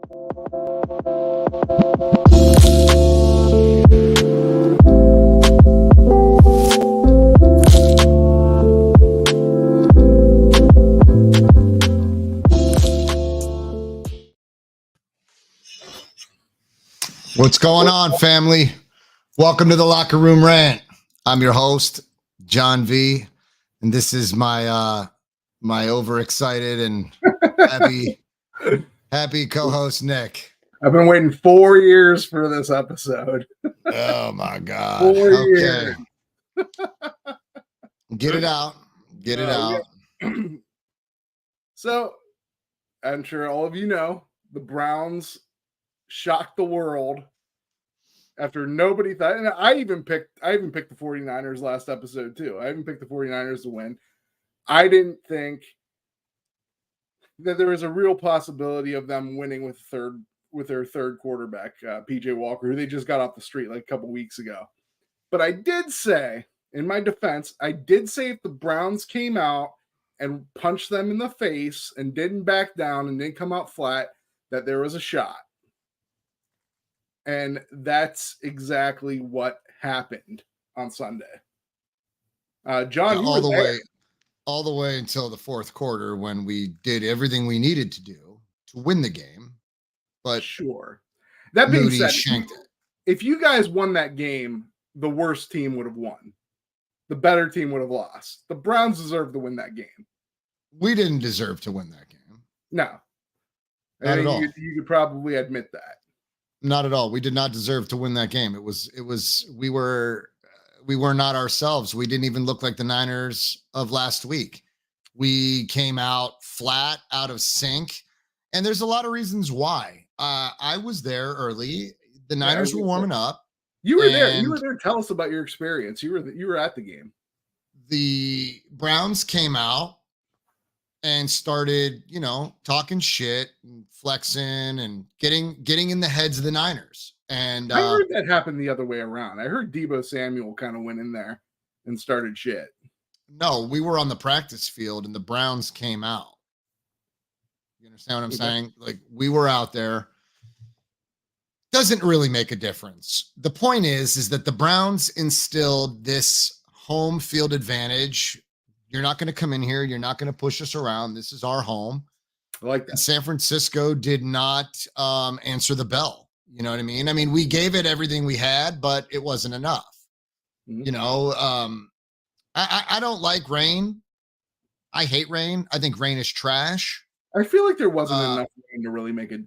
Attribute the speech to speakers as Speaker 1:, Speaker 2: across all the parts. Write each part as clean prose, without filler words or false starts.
Speaker 1: What's going on, family? Welcome to the Locker Room Rant. I'm your host, John V, and this is my my overexcited and happy co-host Nick.
Speaker 2: I've been waiting 4 years for this episode.
Speaker 1: Oh my God!
Speaker 2: 4 years.
Speaker 1: Get it out. Get it out.
Speaker 2: Yeah. So, I'm sure all of you know the Browns shocked the world after nobody thought, and I even picked the 49ers last episode too. I even picked the 49ers to win. I didn't think that there was a real possibility of them winning with their third quarterback, PJ Walker, who they just got off the street like a couple weeks ago. But I did say, in my defense, if the Browns came out and punched them in the face and didn't back down and didn't come out flat, that there was a shot. And that's exactly what happened on Sunday. John,
Speaker 1: all the way until the fourth quarter when we did everything we needed to do to win the game. But
Speaker 2: sure. That being
Speaker 1: Moody
Speaker 2: said,
Speaker 1: shanked it.
Speaker 2: If you guys won that game, the worst team would have won. The better team would have lost. The Browns deserve to win that game. We
Speaker 1: didn't deserve to win that game.
Speaker 2: No.
Speaker 1: Not at all.
Speaker 2: You could probably admit that.
Speaker 1: Not at all. We did not deserve to win that game. We were not ourselves. We didn't even look like the Niners of last week. We came out flat, out of sync, and there's a lot of reasons why. I was there early. The Niners were warming up.
Speaker 2: You were there. You were there. Tell us about your experience. You were at the game.
Speaker 1: The Browns came out and started, talking shit and flexing and getting in the heads of the Niners. And
Speaker 2: I heard that happened the other way around. I heard Deebo Samuel kind of went in there and started shit.
Speaker 1: No, we were on the practice field and the Browns came out. You understand what I'm saying? Like, we were out there. Doesn't really make a difference. The point is that the Browns instilled this home field advantage. You're not going to come in here. You're not going to push us around. This is our home.
Speaker 2: I like that.
Speaker 1: And San Francisco did not answer the bell. You know what I mean? I mean, we gave it everything we had, but it wasn't enough. Mm-hmm. I don't like rain. I hate rain. I think rain is trash.
Speaker 2: I feel like there wasn't enough rain to really make a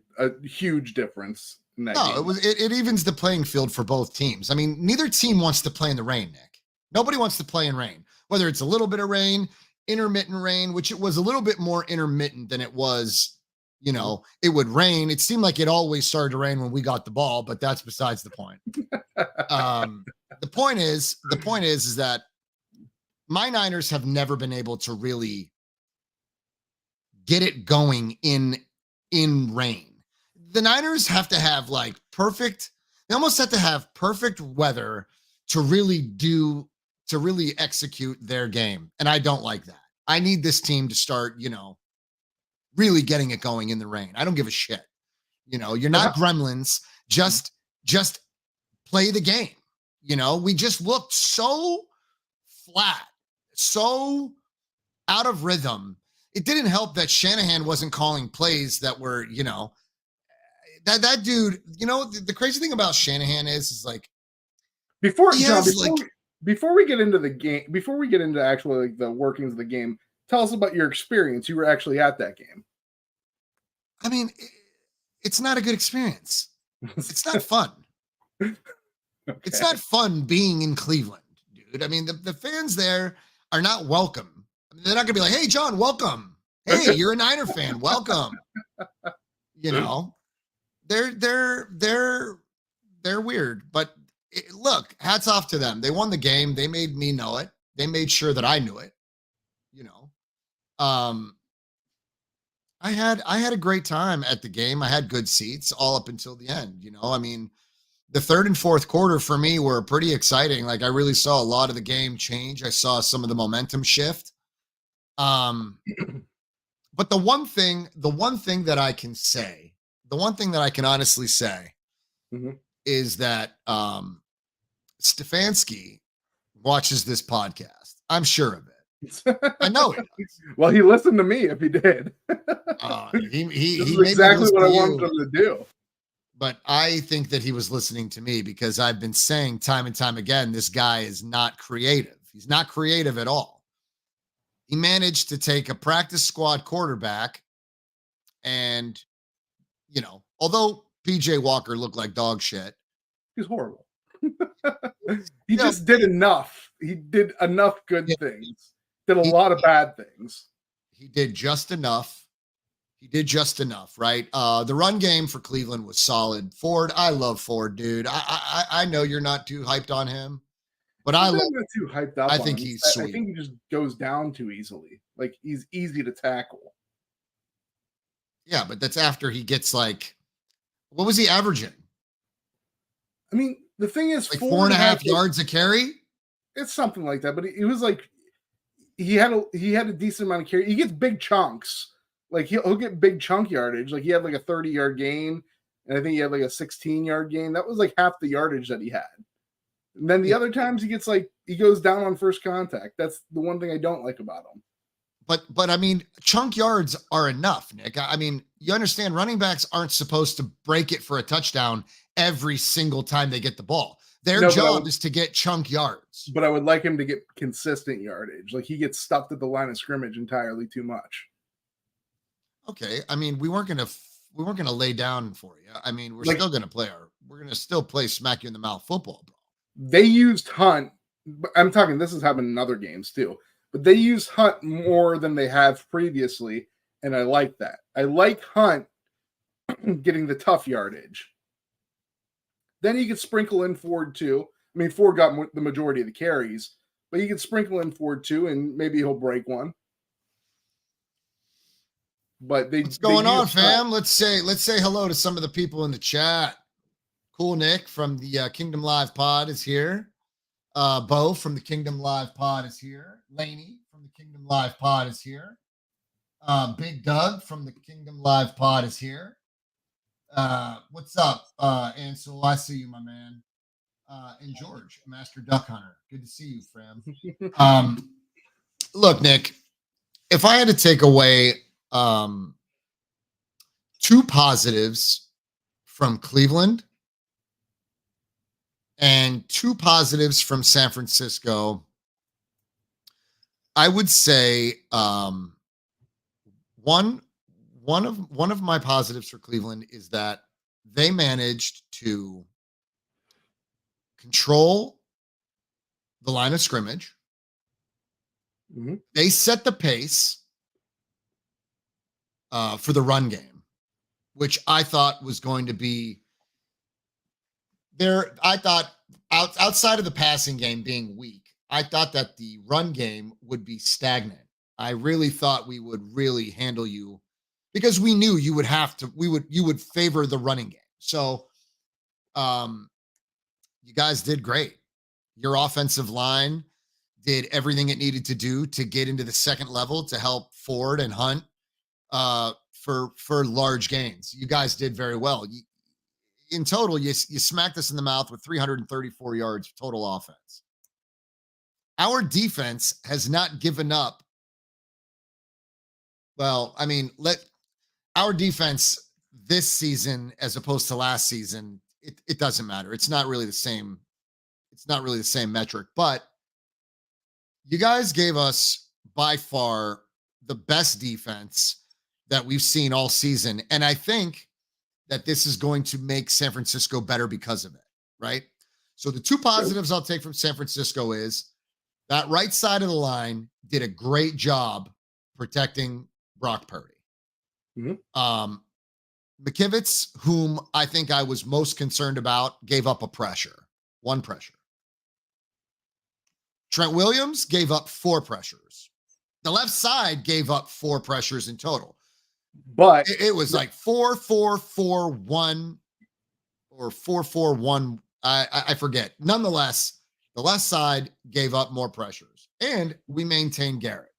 Speaker 2: huge difference in that game.
Speaker 1: It evens the playing field for both teams. I mean, neither team wants to play in the rain, Nick. Nobody wants to play in rain. Whether it's a little bit of rain, intermittent rain, which it was a little bit more intermittent than it was, it would rain. It seemed like it always started to rain when we got the ball, but that's besides the point. The point is that my Niners have never been able to really get it going in rain. The Niners have to have they almost have to have perfect weather to really execute their game. And I don't like that. I need this team to start, really getting it going in the rain. I don't give a shit. You're not gremlins. Just play the game. We just looked so flat, so out of rhythm. It didn't help that Shanahan wasn't calling plays that were, that dude, the crazy thing about Shanahan is like,
Speaker 2: before we get into the game, before we get into actually the workings of the game, tell us about your experience. You were actually at that game.
Speaker 1: I mean, it's not a good experience. It's not fun. Okay. It's not fun being in Cleveland, dude. I mean, the fans there are not welcome. I mean, they're not gonna be like, "Hey, John, welcome. Hey, you're a Niner fan, welcome." They're weird, but look, hats off to them. They won the game. They made me know it. They made sure that I knew it. I had a great time at the game. I had good seats all up until the end. I mean, the third and fourth quarter for me were pretty exciting. Like, I really saw a lot of the game change. I saw some of the momentum shift. But the one thing that I can say the one thing that I can honestly say
Speaker 2: Mhm.
Speaker 1: is that Stefanski watches this podcast. I'm sure of it. I know he does.
Speaker 2: Well, he listened to me if he did. This
Speaker 1: He
Speaker 2: is
Speaker 1: maybe
Speaker 2: exactly
Speaker 1: listened
Speaker 2: what I
Speaker 1: to
Speaker 2: wanted
Speaker 1: you,
Speaker 2: him to do.
Speaker 1: but I think that he was listening to me because I've been saying time and time again, this guy is not creative. He's not creative at all. He managed to take a practice squad quarterback and, although PJ Walker looked like dog shit,
Speaker 2: He's horrible. He
Speaker 1: Yeah.
Speaker 2: just did enough. He did enough good
Speaker 1: Yeah.
Speaker 2: things. Did a
Speaker 1: He-
Speaker 2: lot of bad things.
Speaker 1: he did just enough. He did just enough, right? The run game for Cleveland was solid. Ford, I love Ford, dude. I know you're not too hyped on him, but I
Speaker 2: I'm
Speaker 1: love.
Speaker 2: not too hyped up.
Speaker 1: I
Speaker 2: on
Speaker 1: think
Speaker 2: him.
Speaker 1: he's
Speaker 2: I
Speaker 1: sweet.
Speaker 2: think he just goes down too easily. Like he's easy to tackle.
Speaker 1: Yeah, but that's after he gets like, what was he averaging?
Speaker 2: I mean, the thing is,
Speaker 1: Like
Speaker 2: Ford
Speaker 1: 4.5
Speaker 2: had,
Speaker 1: yards a carry?
Speaker 2: it's something like that. But it was like he had a decent amount of carry. He gets big chunks. Like he'll get big chunk yardage. Like he had like a 30-yard gain, and I think he had like a 16-yard gain. That was like half the yardage that he had. And then the other times he goes down on first contact. That's the one thing I don't like about him.
Speaker 1: But I mean, chunk yards are enough, Nick. I mean, you understand running backs aren't supposed to break it for a touchdown every single time they get the ball. Their
Speaker 2: No,
Speaker 1: job is to get chunk yards.
Speaker 2: But I would like him to get consistent yardage. Like he gets stuffed at the line of scrimmage entirely too much.
Speaker 1: Okay. I mean, we weren't gonna lay down for you. I mean, we're gonna still play smack you in the mouth football, bro.
Speaker 2: They used Hunt. I'm talking, this has happened in other games too, but they used Hunt more than they have previously. And I like that. I like Hunt getting the tough yardage. Then you could sprinkle in Ford too. I mean, Ford got the majority of the carries, but you could sprinkle in Ford too, and maybe he'll break one. But
Speaker 1: what's going on, fam? Let's say hello to some of the people in the chat. Cool Nick from the Kingdom Live Pod is here. Bo from the Kingdom Live Pod is here. Laney from the Kingdom Live Pod is here. Big Doug from the Kingdom Live Pod is here. What's up, Ansel? I see you, my man. And George, Master Duck Hunter. Good to see you, fam. Look, Nick, if I had to take away two positives from Cleveland and two positives from San Francisco, I would say one of my positives for Cleveland is that they managed to control the line of scrimmage.
Speaker 2: Mm-hmm.
Speaker 1: They set the pace for the run game, which I thought was going to be there. I thought outside of the passing game being weak, I thought that the run game would be stagnant. I really thought we would really handle you because we knew you would favor the running game. So you guys did great. Your offensive line did everything it needed to do to get into the second level to help Ford and Hunt for large gains. You guys did very well. In total, you smacked us in the mouth with 334 yards total offense. Our defense has not given up. Well, I mean, our defense this season as opposed to last season, it doesn't matter. It's not really the same. It's not really the same metric, but you guys gave us by far the best defense that we've seen all season. And I think that this is going to make San Francisco better because of it, right? So the two positives I'll take from San Francisco is that right side of the line did a great job protecting Brock Purdy.
Speaker 2: Mm-hmm.
Speaker 1: McKivitz, whom I think I was most concerned about, gave up one pressure. Trent Williams gave up 4 pressures. The left side gave up 4 pressures in total.
Speaker 2: But
Speaker 1: it was like 4-4-4-1 or 4-4-1. I forget. Nonetheless, the left side gave up more pressures, and we maintained Garrett.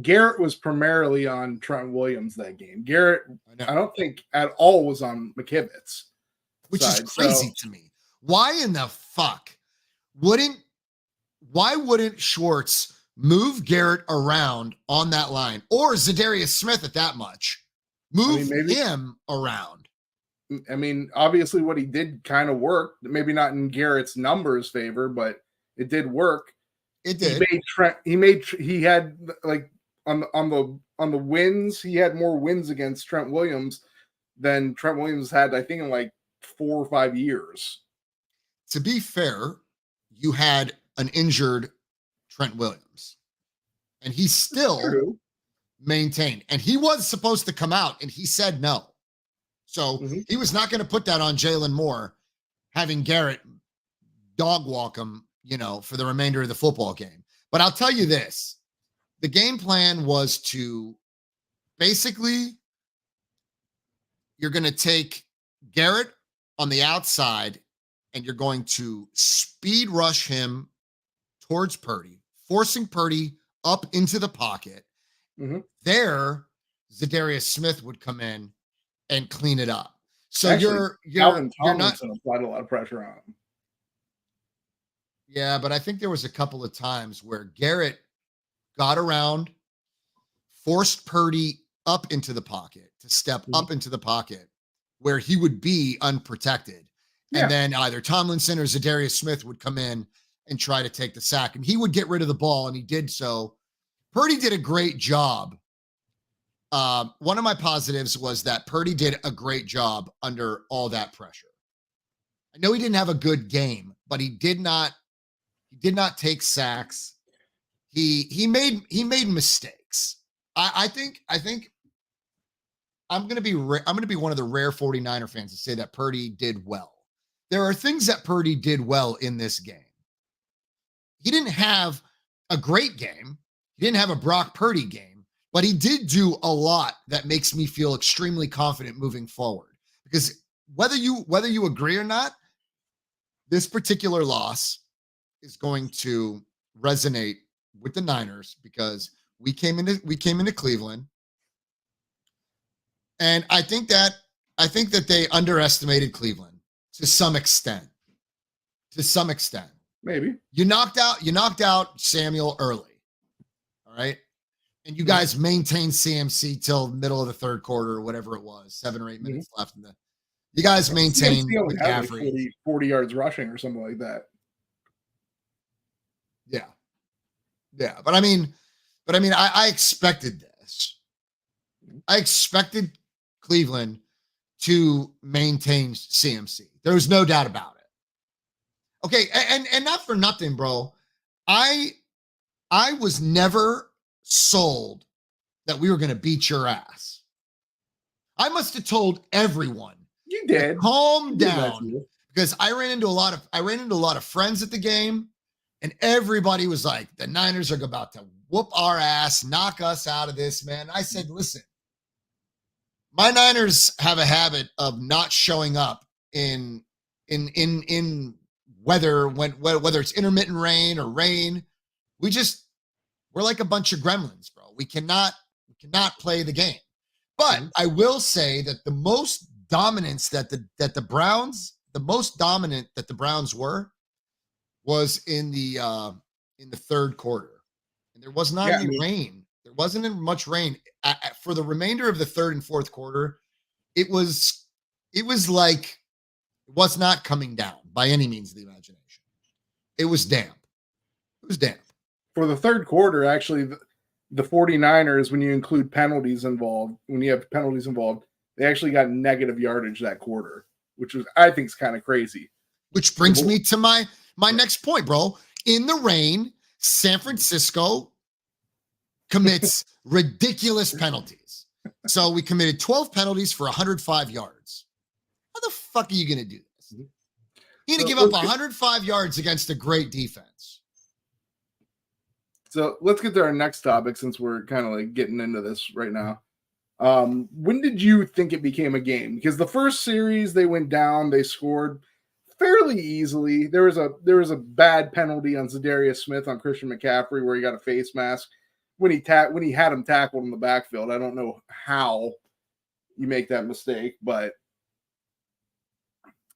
Speaker 2: Garrett was primarily on Trent Williams that game. Garrett,
Speaker 1: I
Speaker 2: I
Speaker 1: know,
Speaker 2: don't think at all was on McKivitz
Speaker 1: which
Speaker 2: side.
Speaker 1: is crazy to me. Why in the fuck why wouldn't Schwartz move Garrett around on that line, or Zadarius Smith at that much? Move him around.
Speaker 2: I mean, obviously what he did kind of worked. Maybe not in Garrett's numbers favor, but it did work.
Speaker 1: It did.
Speaker 2: He had like on the wins, he had more wins against Trent Williams than Trent Williams had, I think, in like 4 or 5 years.
Speaker 1: To be fair, you had an injured Trent Williams, and he still maintained. And he was supposed to come out, and he said no. So he was not going to put that on Jalen Moore, having Garrett dog walk him, for the remainder of the football game. But I'll tell you this. The game plan was to basically, you're going to take Garrett on the outside and you're going to speed rush him towards Purdy, forcing Purdy up into the pocket. There, Zadarius Smith would come in and clean it up. So
Speaker 2: actually,
Speaker 1: you're
Speaker 2: not applied a lot of pressure on him.
Speaker 1: Yeah, but I think there was a couple of times where Garrett got around, forced Purdy up into the pocket to step up into the pocket where he would be unprotected. Yeah. And then either Tomlinson or Zadarius Smith would come in and try to take the sack, and he would get rid of the ball, and he did so. Purdy did a great job. One of my positives was that Purdy did a great job under all that pressure. I know he didn't have a good game, but he did not take sacks. He made mistakes. I think I'm going to be one of the rare 49er fans to say that Purdy did well. There are things that Purdy did well in this game. He didn't have a great game. He didn't have a Brock Purdy game, but he did do a lot that makes me feel extremely confident moving forward. Because whether you agree or not, this particular loss is going to resonate with the Niners because we came into Cleveland, and I think that they underestimated Cleveland to some extent.
Speaker 2: Maybe.
Speaker 1: You knocked out Samuel early. All right. And you guys maintained CMC till the middle of the third quarter or whatever it was, 7 or 8 minutes left in the. You guys maintained McCaffrey.
Speaker 2: Like 40 yards rushing or something like that.
Speaker 1: Yeah. But I mean, I expected this. I expected Cleveland to maintain CMC. There was no doubt about it. Okay, and not for nothing, bro. I was never sold that we were going to beat your ass. I must have told everyone.
Speaker 2: You did.
Speaker 1: Calm down, because I ran into a lot of friends at the game, and everybody was like, "The Niners are about to whoop our ass, knock us out of this, man." I said, "Listen, my Niners have a habit of not showing up in weather whether it's intermittent rain or rain. We're like a bunch of gremlins, bro. We cannot play the game." But I will say that the most dominance that the Browns were was in the third quarter, and there was not any rain. There wasn't much rain for the remainder of the third and fourth quarter. It was like it was not coming down by any means of the imagination. It was damp.
Speaker 2: For the third quarter, actually, the 49ers, when you include penalties involved, they actually got negative yardage that quarter, which was, I think, is kind of crazy.
Speaker 1: Which brings me to my next point, bro. In the rain, San Francisco commits ridiculous penalties. So we committed 12 penalties for 105 yards. How the fuck are you going to do this? You're going to give up 105 yards against a great defense.
Speaker 2: So let's get to our next topic, since we're kind of like getting into this right now. When did you think it became a game? Because the first series they went down, they scored fairly easily. There was a bad penalty on Zadarius Smith on Christian McCaffrey where he got a face mask. when he had him tackled in the backfield. I don't know how you make that mistake, but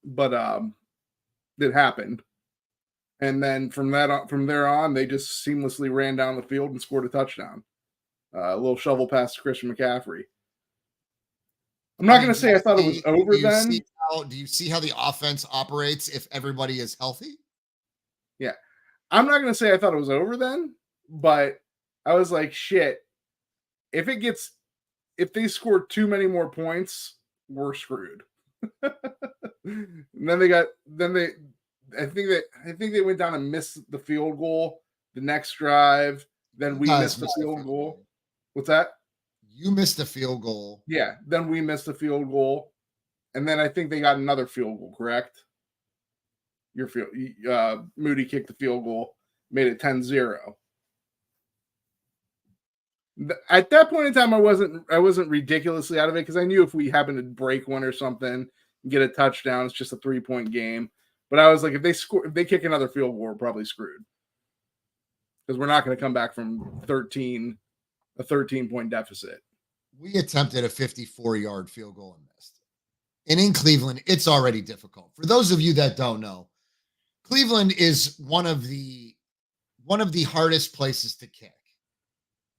Speaker 2: it happened. And then from there on, they just seamlessly ran down the field and scored a touchdown. A little shovel pass to Christian McCaffrey. I'm not going to say I thought it was over then.
Speaker 1: Do you see how the offense operates if everybody is healthy?
Speaker 2: Yeah. I'm not going to say I thought it was over then, but I was like, shit, if they score too many more points, we're screwed. And then I think they went down and missed the field goal the next drive. Then we missed the field goal. What's that?
Speaker 1: You missed the field goal.
Speaker 2: Yeah. Then we missed the field goal. And then I think they got another field goal, correct? Moody kicked the field goal, made it 10-0. At that point in time, I wasn't ridiculously out of it because I knew if we happened to break one or something, get a touchdown, it's just a 3-point game. But I was like, if they kick another field goal, we're probably screwed because we're not going to come back from a 13-point deficit.
Speaker 1: We attempted a 54-yard field goal and missed. And in Cleveland, it's already difficult. For those of you that don't know, Cleveland is one of the hardest places to kick.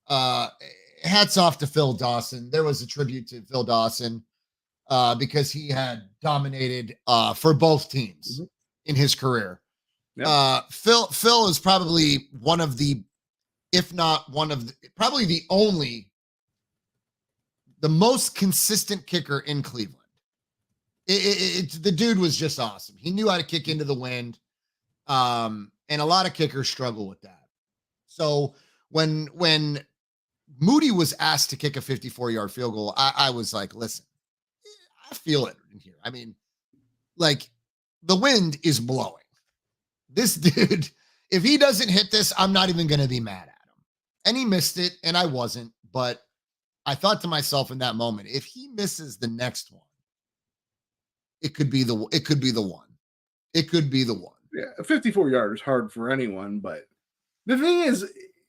Speaker 1: Hats off to Phil Dawson. There was a tribute to Phil Dawson because he had dominated for both teams in his career. Yep. Phil is probably one of the, if not one of the, probably the most consistent kicker in Cleveland. The dude was just awesome. He knew how to kick into the wind. And a lot of kickers struggle with that. So when Moody was asked to kick a 54-yard field goal, I was like, listen, I feel it in here. I mean, like, the wind is blowing. This dude, if he doesn't hit this, I'm not even going to be mad at him. And he missed it, and I wasn't. But I thought to myself in that moment, if he misses the next one, it could be the one. It could be the one.
Speaker 2: Yeah, a 54-yard is hard for anyone, but the thing is,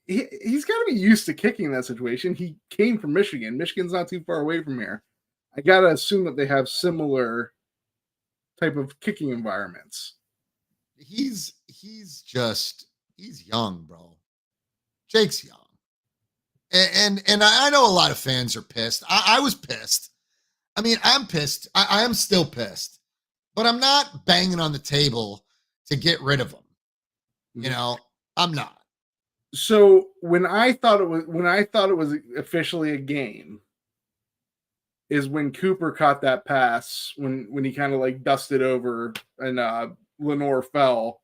Speaker 2: he's got to be used to kicking that situation. He came from Michigan. Michigan's not too far away from here. I got to assume that they have similar type of kicking environments.
Speaker 1: He's young, bro. Jake's young. And I know a lot of fans are pissed. I was pissed. I mean, I'm pissed. I am still pissed, but I'm not banging on the table to get rid of him. You know, I'm not.
Speaker 2: So when I thought it was officially a game is when Cooper caught that pass when he kind of like dusted over and Lenore fell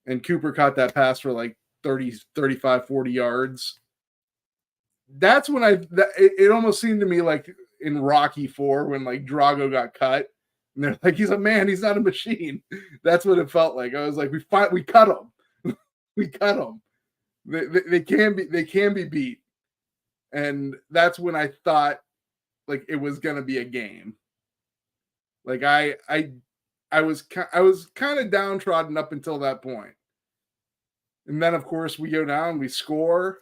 Speaker 2: and Cooper caught that pass for like 30, 35, 40 yards. That's when it almost seemed to me like in Rocky IV when like Drago got cut and they're like, he's a man, he's not a machine. That's what it felt like. I was like, we cut him. We cut him. They can be beat. And that's when I thought like it was going to be a game. Like I was kind of downtrodden up until that point. And then of course we go down, we score.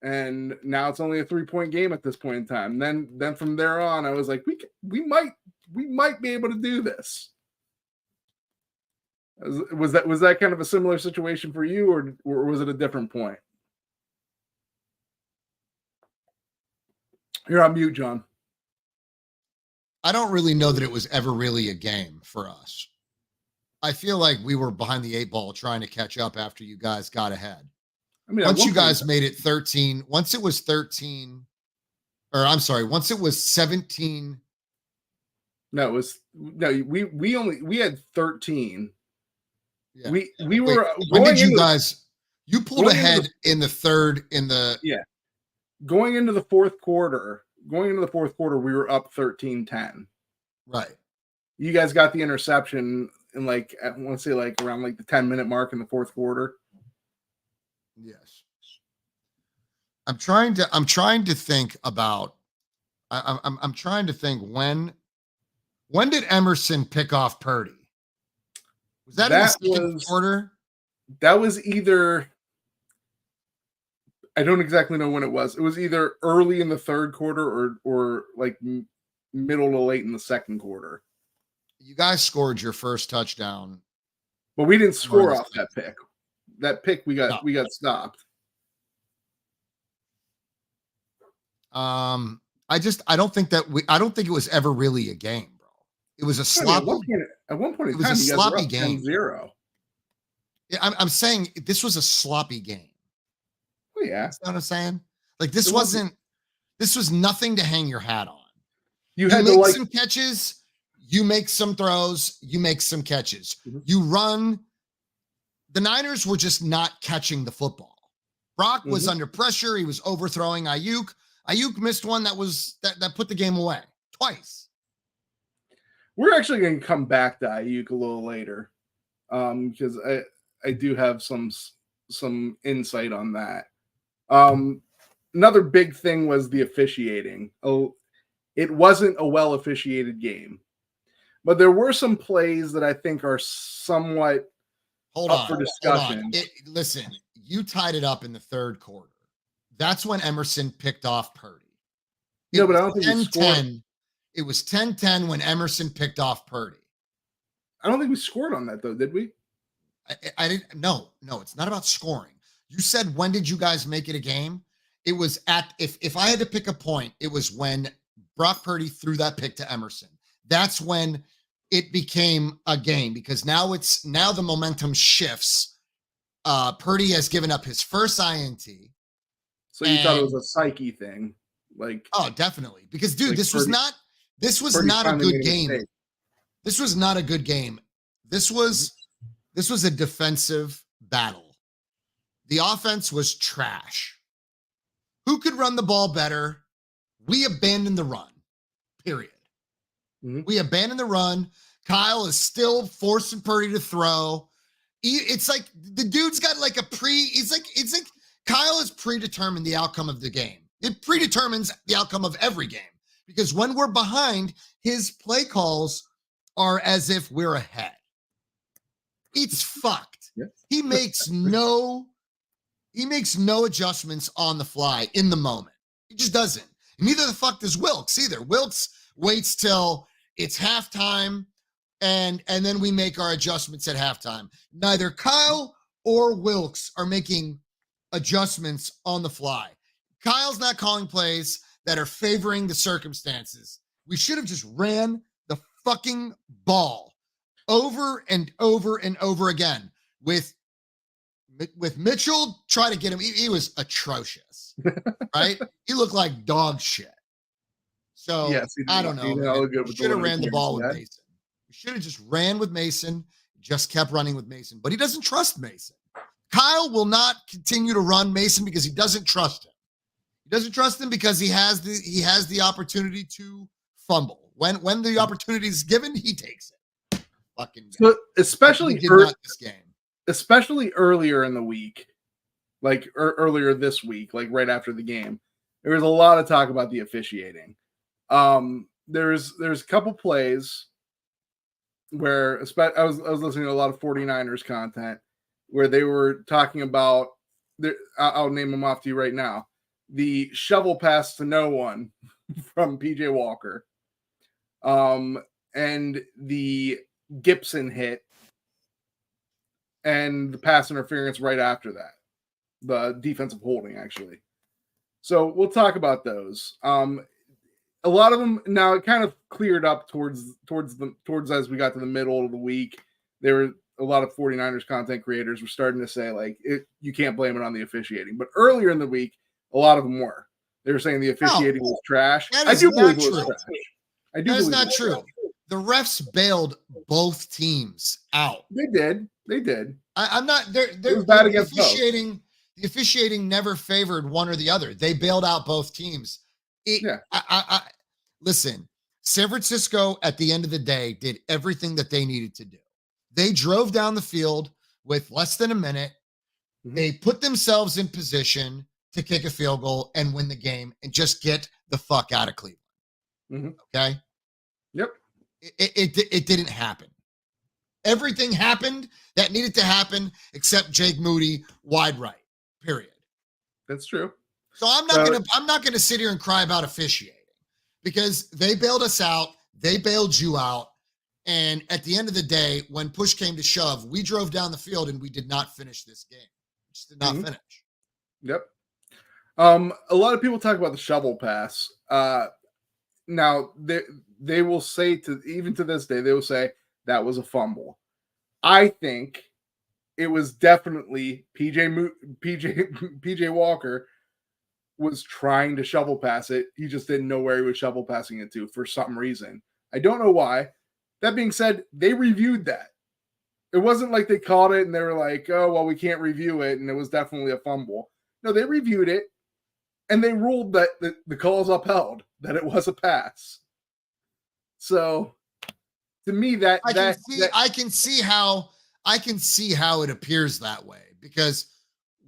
Speaker 2: And now it's only a 3-point game at this point in time. Then from there on, I was like, we might be able to do this. Was that kind of a similar situation for you, or was it a different point? You're on mute, John.
Speaker 1: I don't really know that it was ever really a game for us. I feel like we were behind the 8 ball trying to catch up after you guys got ahead. I mean, once you guys made it 13, once it was 17, or I'm sorry, once it was 17.
Speaker 2: No, we had 13.
Speaker 1: Yeah.
Speaker 2: We were.
Speaker 1: When did you guys? You pulled ahead in the third.
Speaker 2: Going into the fourth quarter, we were up 13-10.
Speaker 1: Right.
Speaker 2: You guys got the interception in like I want to say like around like the 10-minute mark in the fourth quarter.
Speaker 1: Yes. I'm trying to think about. I'm trying to think when did Emerson pick off Purdy? Was that in the second quarter?
Speaker 2: That was either I don't exactly know when it was. It was either early in the third quarter or like middle to late in the second quarter.
Speaker 1: You guys scored your first touchdown.
Speaker 2: But we didn't
Speaker 1: More
Speaker 2: score
Speaker 1: than
Speaker 2: off that pick. That pick we got stopped.
Speaker 1: I don't think it was ever really a game, bro. It was a sloppy.
Speaker 2: At one point in
Speaker 1: it was
Speaker 2: time,
Speaker 1: a
Speaker 2: you guys
Speaker 1: sloppy
Speaker 2: were up
Speaker 1: game.
Speaker 2: 10-0.
Speaker 1: Yeah, I'm saying this was a sloppy game.
Speaker 2: Oh yeah,
Speaker 1: That's what I'm saying. Like this was nothing to hang your hat on.
Speaker 2: You had to
Speaker 1: make some catches, you make some throws, you make some catches. You run. The Niners were just not catching the football. Brock was under pressure. He was overthrowing Ayuk. Ayuk missed one that put the game away twice.
Speaker 2: We're actually going to come back to Ayuk a little later, because I do have some insight on that. Another big thing was the officiating. Oh, it wasn't a well officiated game, but there were some plays that I think are somewhat up for discussion.
Speaker 1: Listen, you tied it up in the third quarter. That's when Emerson picked off Purdy.
Speaker 2: No, but I don't think we scored.
Speaker 1: It was 10-10 when Emerson picked off Purdy.
Speaker 2: I don't think we scored on that, though, did we?
Speaker 1: I didn't. No, it's not about scoring. You said, when did you guys make it a game? It was if I had to pick a point, it was when Brock Purdy threw that pick to Emerson. That's when it became a game, because now the momentum shifts. Purdy has given up his first INT.
Speaker 2: So you thought it was a psyche thing, like?
Speaker 1: Oh, definitely. Because dude, this was not a good game. This was not a good game. This was a defensive battle. The offense was trash. Who could run the ball better? We abandoned the run. Period. We abandoned the run. Kyle is still forcing Purdy to throw. It's like the dude's got like it's like Kyle has predetermined the outcome of the game. It predetermines the outcome of every game, because when we're behind, his play calls are as if we're ahead. It's fucked.
Speaker 2: Yeah.
Speaker 1: He makes no adjustments on the fly in the moment. He just doesn't. And neither the fuck does Wilks either. Wilks waits till it's halftime and then we make our adjustments at halftime. Neither Kyle or Wilks are making adjustments on the fly. Kyle's not calling plays that are favoring the circumstances. We should have just ran the fucking ball over and over and over again with Mitchell. Try to get him. He was atrocious, right? He looked like dog shit. So yes, I don't know. We should have ran the ball with Mason. We should have just ran with Mason, just kept running with Mason, but he doesn't trust Mason. Kyle will not continue to run Mason because he doesn't trust him. He doesn't trust him because he has the opportunity to fumble. When the opportunity is given, he takes it. Fucking
Speaker 2: so especially this game. Especially earlier in the week, like earlier this week, like right after the game, there was a lot of talk about the officiating. There's a couple plays where I was listening to a lot of 49ers content where they were talking about, I'll name them off to you right now. The shovel pass to no one from PJ Walker. And the Gibson hit and the pass interference right after that. The defensive holding, actually. So we'll talk about those. A lot of them now, it kind of cleared up towards as we got to the middle of the week. There were a lot of 49ers content creators were starting to say, like, you can't blame it on the officiating. But earlier in the week, a lot of them were. They were saying the officiating was trash.
Speaker 1: I do believe it was trash. That is not true. The refs bailed both teams out.
Speaker 2: They did.
Speaker 1: I'm not. They're
Speaker 2: bad against
Speaker 1: officiating. Both. The officiating never favored one or the other. They bailed out both teams. Listen, San Francisco at the end of the day did everything that they needed to do. They drove down the field with less than a minute. Mm-hmm. They put themselves in position to kick a field goal and win the game and just get the fuck out of Cleveland.
Speaker 2: Mm-hmm.
Speaker 1: Okay?
Speaker 2: Yep.
Speaker 1: It didn't happen. Everything happened that needed to happen except Jake Moody wide right. Period.
Speaker 2: That's true.
Speaker 1: So I'm not gonna sit here and cry about officiating because they bailed us out, they bailed you out, and at the end of the day, when push came to shove, we drove down the field and we did not finish this game. We just did not
Speaker 2: Mhm.
Speaker 1: finish.
Speaker 2: Yep. A lot of people talk about the shovel pass. Now they will say to even to this day they will say that was a fumble. I think it was definitely PJ Walker was trying to shovel pass it. He just didn't know where he was shovel passing it to for some reason. I don't know why. That being said, they reviewed that. It wasn't like they caught it and they were like, "Oh, well, we can't review it," and it was definitely a fumble. No, they reviewed it and they ruled that the call is upheld, that it was a pass. So to me,
Speaker 1: I can see how it appears that way because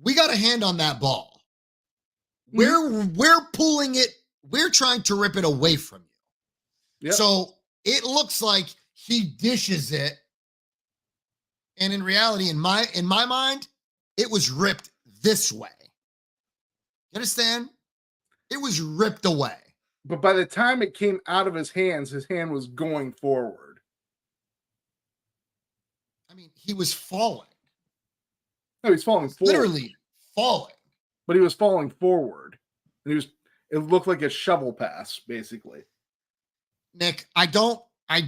Speaker 1: we got a hand on that ball. We're pulling it, we're trying to rip it away from you.
Speaker 2: Yep.
Speaker 1: So it looks like he dishes it. And in reality, in my mind, it was ripped this way. You understand? It was ripped away.
Speaker 2: But by the time it came out of his hand was going forward.
Speaker 1: I mean, he was falling.
Speaker 2: No, he's falling forward.
Speaker 1: Literally falling.
Speaker 2: But he was falling forward. And it looked like a shovel pass, basically.
Speaker 1: Nick, I don't
Speaker 2: An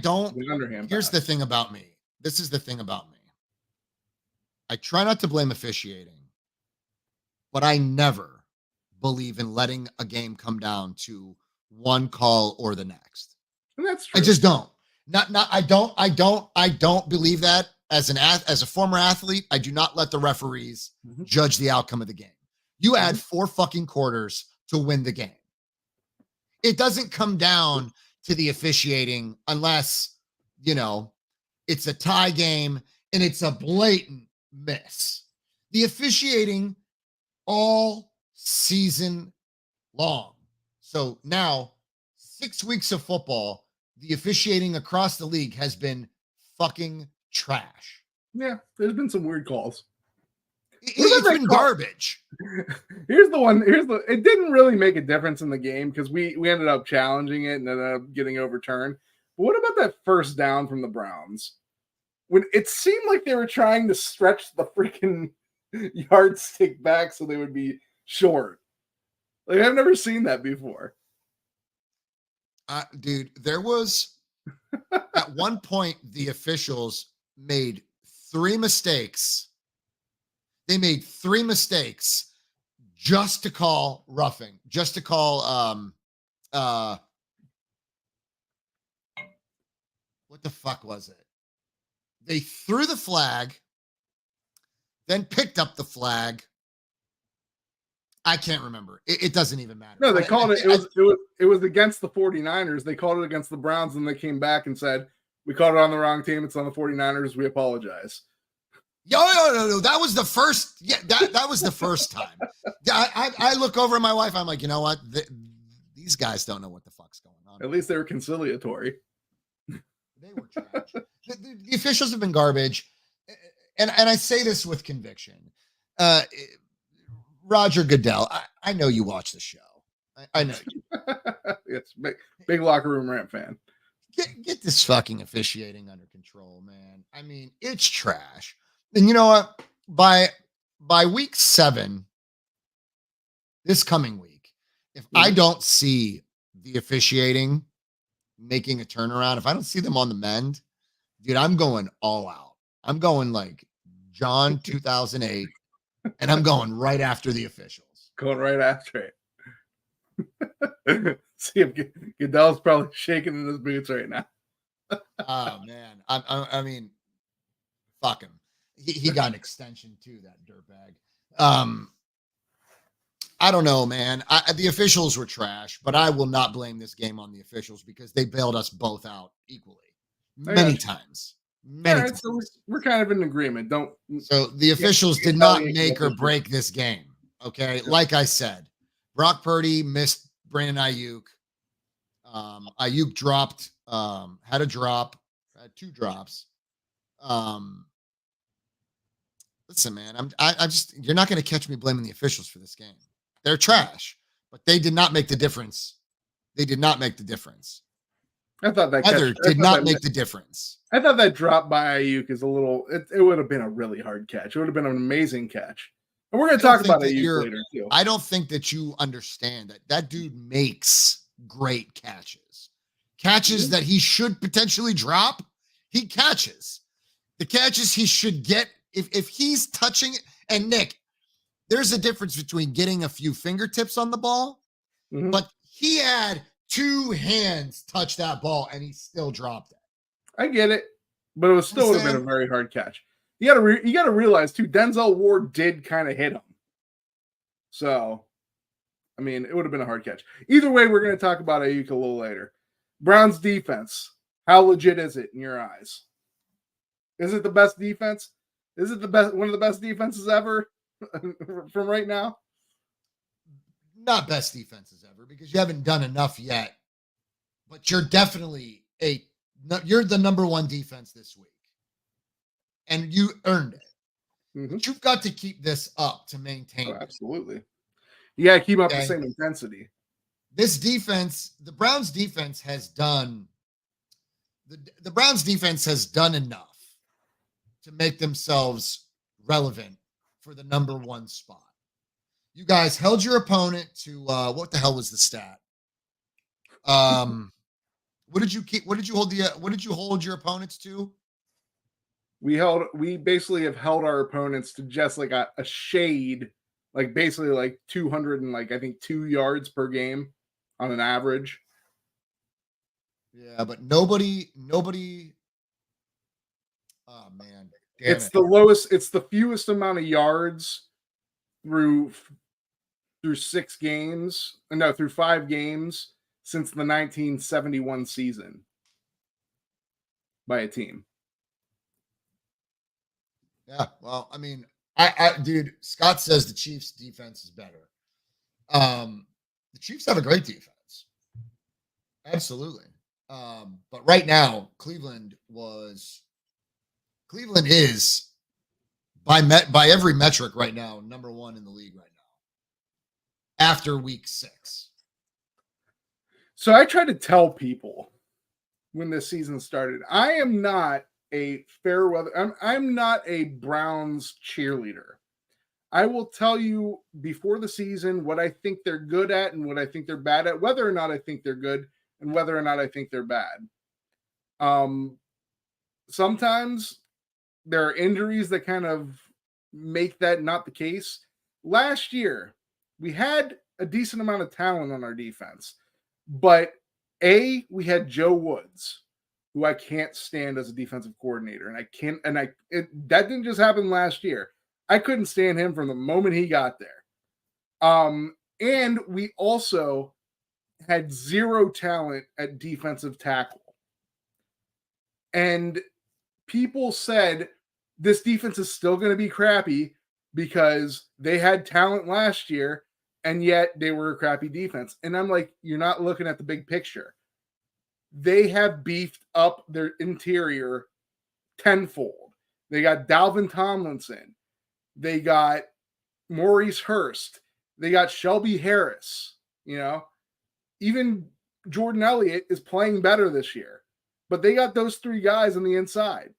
Speaker 2: underhand
Speaker 1: here's
Speaker 2: pass.
Speaker 1: the thing about me. This is the thing about me. I try not to blame officiating, but I never believe in letting a game come down to one call or the next.
Speaker 2: And that's true.
Speaker 1: I just don't. I don't believe that as a former athlete. I do not let the referees judge the outcome of the game. You add 4 fucking quarters to win the game. It doesn't come down to the officiating unless, it's a tie game and it's a blatant miss. The officiating all season long. So now 6 weeks of football, the officiating across the league has been fucking trash.
Speaker 2: Yeah, there's been some weird calls.
Speaker 1: It's been garbage.
Speaker 2: Here's the one. It didn't really make a difference in the game because we ended up challenging it and ended up getting overturned. But what about that first down from the Browns? When it seemed like they were trying to stretch the freaking yardstick back so they would be short. Like, I've never seen that before.
Speaker 1: Dude, there was at one point the officials made 3 mistakes. They made 3 mistakes just to call roughing, just to call what the fuck was it? They threw the flag, then picked up the flag. I can't remember. It doesn't even matter.
Speaker 2: No, they called it. It was against the 49ers. They called it against the Browns, and they came back and said, "We called it on the wrong team. It's on the 49ers. We apologize."
Speaker 1: No. That was the first. Yeah, that was the first time. I look over at my wife. I'm like, you know what? These guys don't know what the fuck's going on.
Speaker 2: At least they were conciliatory.
Speaker 1: They were trash. The officials have been garbage, and I say this with conviction. Roger Goodell, I know you watch the show. I know you.
Speaker 2: Yes, big locker room rant fan.
Speaker 1: Get this fucking officiating under control, man. I mean, it's trash. And you know what? By week 7, this coming week, if I don't see the officiating making a turnaround, if I don't see them on the mend, dude, I'm going all out. I'm going like John 2008, and I'm going right after the officials.
Speaker 2: Going right after it. See if Goodell's probably shaking in his boots right now.
Speaker 1: Oh man, I mean, fuck him. He got an extension too, that dirtbag. I don't know, man. The officials were trash, but I will not blame this game on the officials because they bailed us both out equally many times. Many times.
Speaker 2: So we're kind of in agreement.
Speaker 1: So the officials did not make or break this game. Okay, like I said, Brock Purdy missed Brandon Ayuk. Ayuk dropped, had a drop, had 2 drops. Listen, man, I'm just, you're not going to catch me blaming the officials for this game. They're trash, but they did not make the difference. They did not make the difference.
Speaker 2: I thought that
Speaker 1: Weather did not make the difference.
Speaker 2: I thought that drop by Ayuk is a little. It would have been a really hard catch. It would have been an amazing catch. And we're going to talk about Ayuk later too.
Speaker 1: I don't think that you understand that dude makes great catches. Catches that he should potentially drop, he catches. The catches he should get if he's touching it. And Nick, there's a difference between getting a few fingertips on the ball, but he had 2 hands touch that ball and he still dropped it.
Speaker 2: I get it, but it was still would have been a very hard catch. You got to realize too, Denzel Ward did kind of hit him. So, I mean, it would have been a hard catch. Either way, we're going to talk about Ayuk a little later. Browns defense, how legit is it in your eyes? Is it the best defense? Is it one of the best defenses ever from right now?
Speaker 1: Not best defenses ever because you haven't done enough yet. But you're definitely you're the number 1 defense this week. And you earned it. But you've got to keep this up to maintain.
Speaker 2: Oh, absolutely. You got to keep up the same intensity.
Speaker 1: This defense, the Browns defense has done the Browns defense has done enough to make themselves relevant for the number 1 spot. You guys held your opponent to what the hell was the stat? What did you hold your opponents to?
Speaker 2: We basically have held our opponents to just like a shade, like basically like 200 and like I think 2 yards per game on an average.
Speaker 1: Yeah, but nobody. Oh man,
Speaker 2: it's the lowest. It's the fewest amount of yards through 6 games. No, through 5 games since the 1971 season by a team.
Speaker 1: Yeah, well, I mean, dude, Scott says the Chiefs' defense is better. The Chiefs have a great defense, absolutely. But right now, Cleveland is by every metric right now number 1 in the league right now. After week 6.
Speaker 2: So I try to tell people when this season started, I am not a fair weather. I'm not a Browns cheerleader. I will tell you before the season what I think they're good at and what I think they're bad at, whether or not I think they're good and whether or not I think they're bad. Sometimes there are injuries that kind of make that not the case. Last year, we had a decent amount of talent on our defense, but we had Joe Woods, who I can't stand as a defensive coordinator. And that didn't just happen last year. I couldn't stand him from the moment he got there. And we also had 0 talent at defensive tackle. And people said this defense is still going to be crappy because they had talent last year and yet they were a crappy defense. And I'm like, you're not looking at the big picture. They have beefed up their interior tenfold. They got Dalvin Tomlinson. They got Maurice Hurst. They got Shelby Harris. Even Jordan Elliott is playing better this year. But they got those 3 guys on the inside.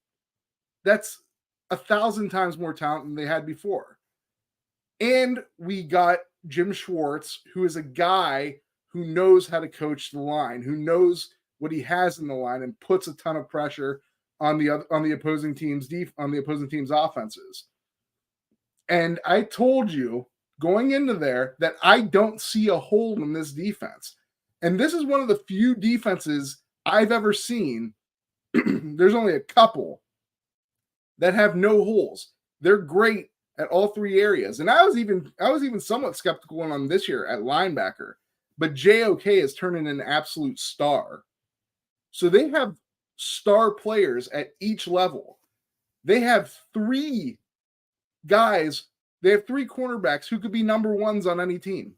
Speaker 2: That's 1,000 times more talent than they had before. And we got Jim Schwartz, who is a guy who knows how to coach the line, who knows what he has in the line and puts a ton of pressure on the opposing team's offenses. And I told you going into there that I don't see a hole in this defense. And this is one of the few defenses I've ever seen. There's only a couple that have no holes. They're great at all 3 areas. And I was even somewhat skeptical on this year at linebacker, but JOK is turning an absolute star. So they have star players at each level. They have 3 guys. They have 3 cornerbacks who could be number 1s on any team.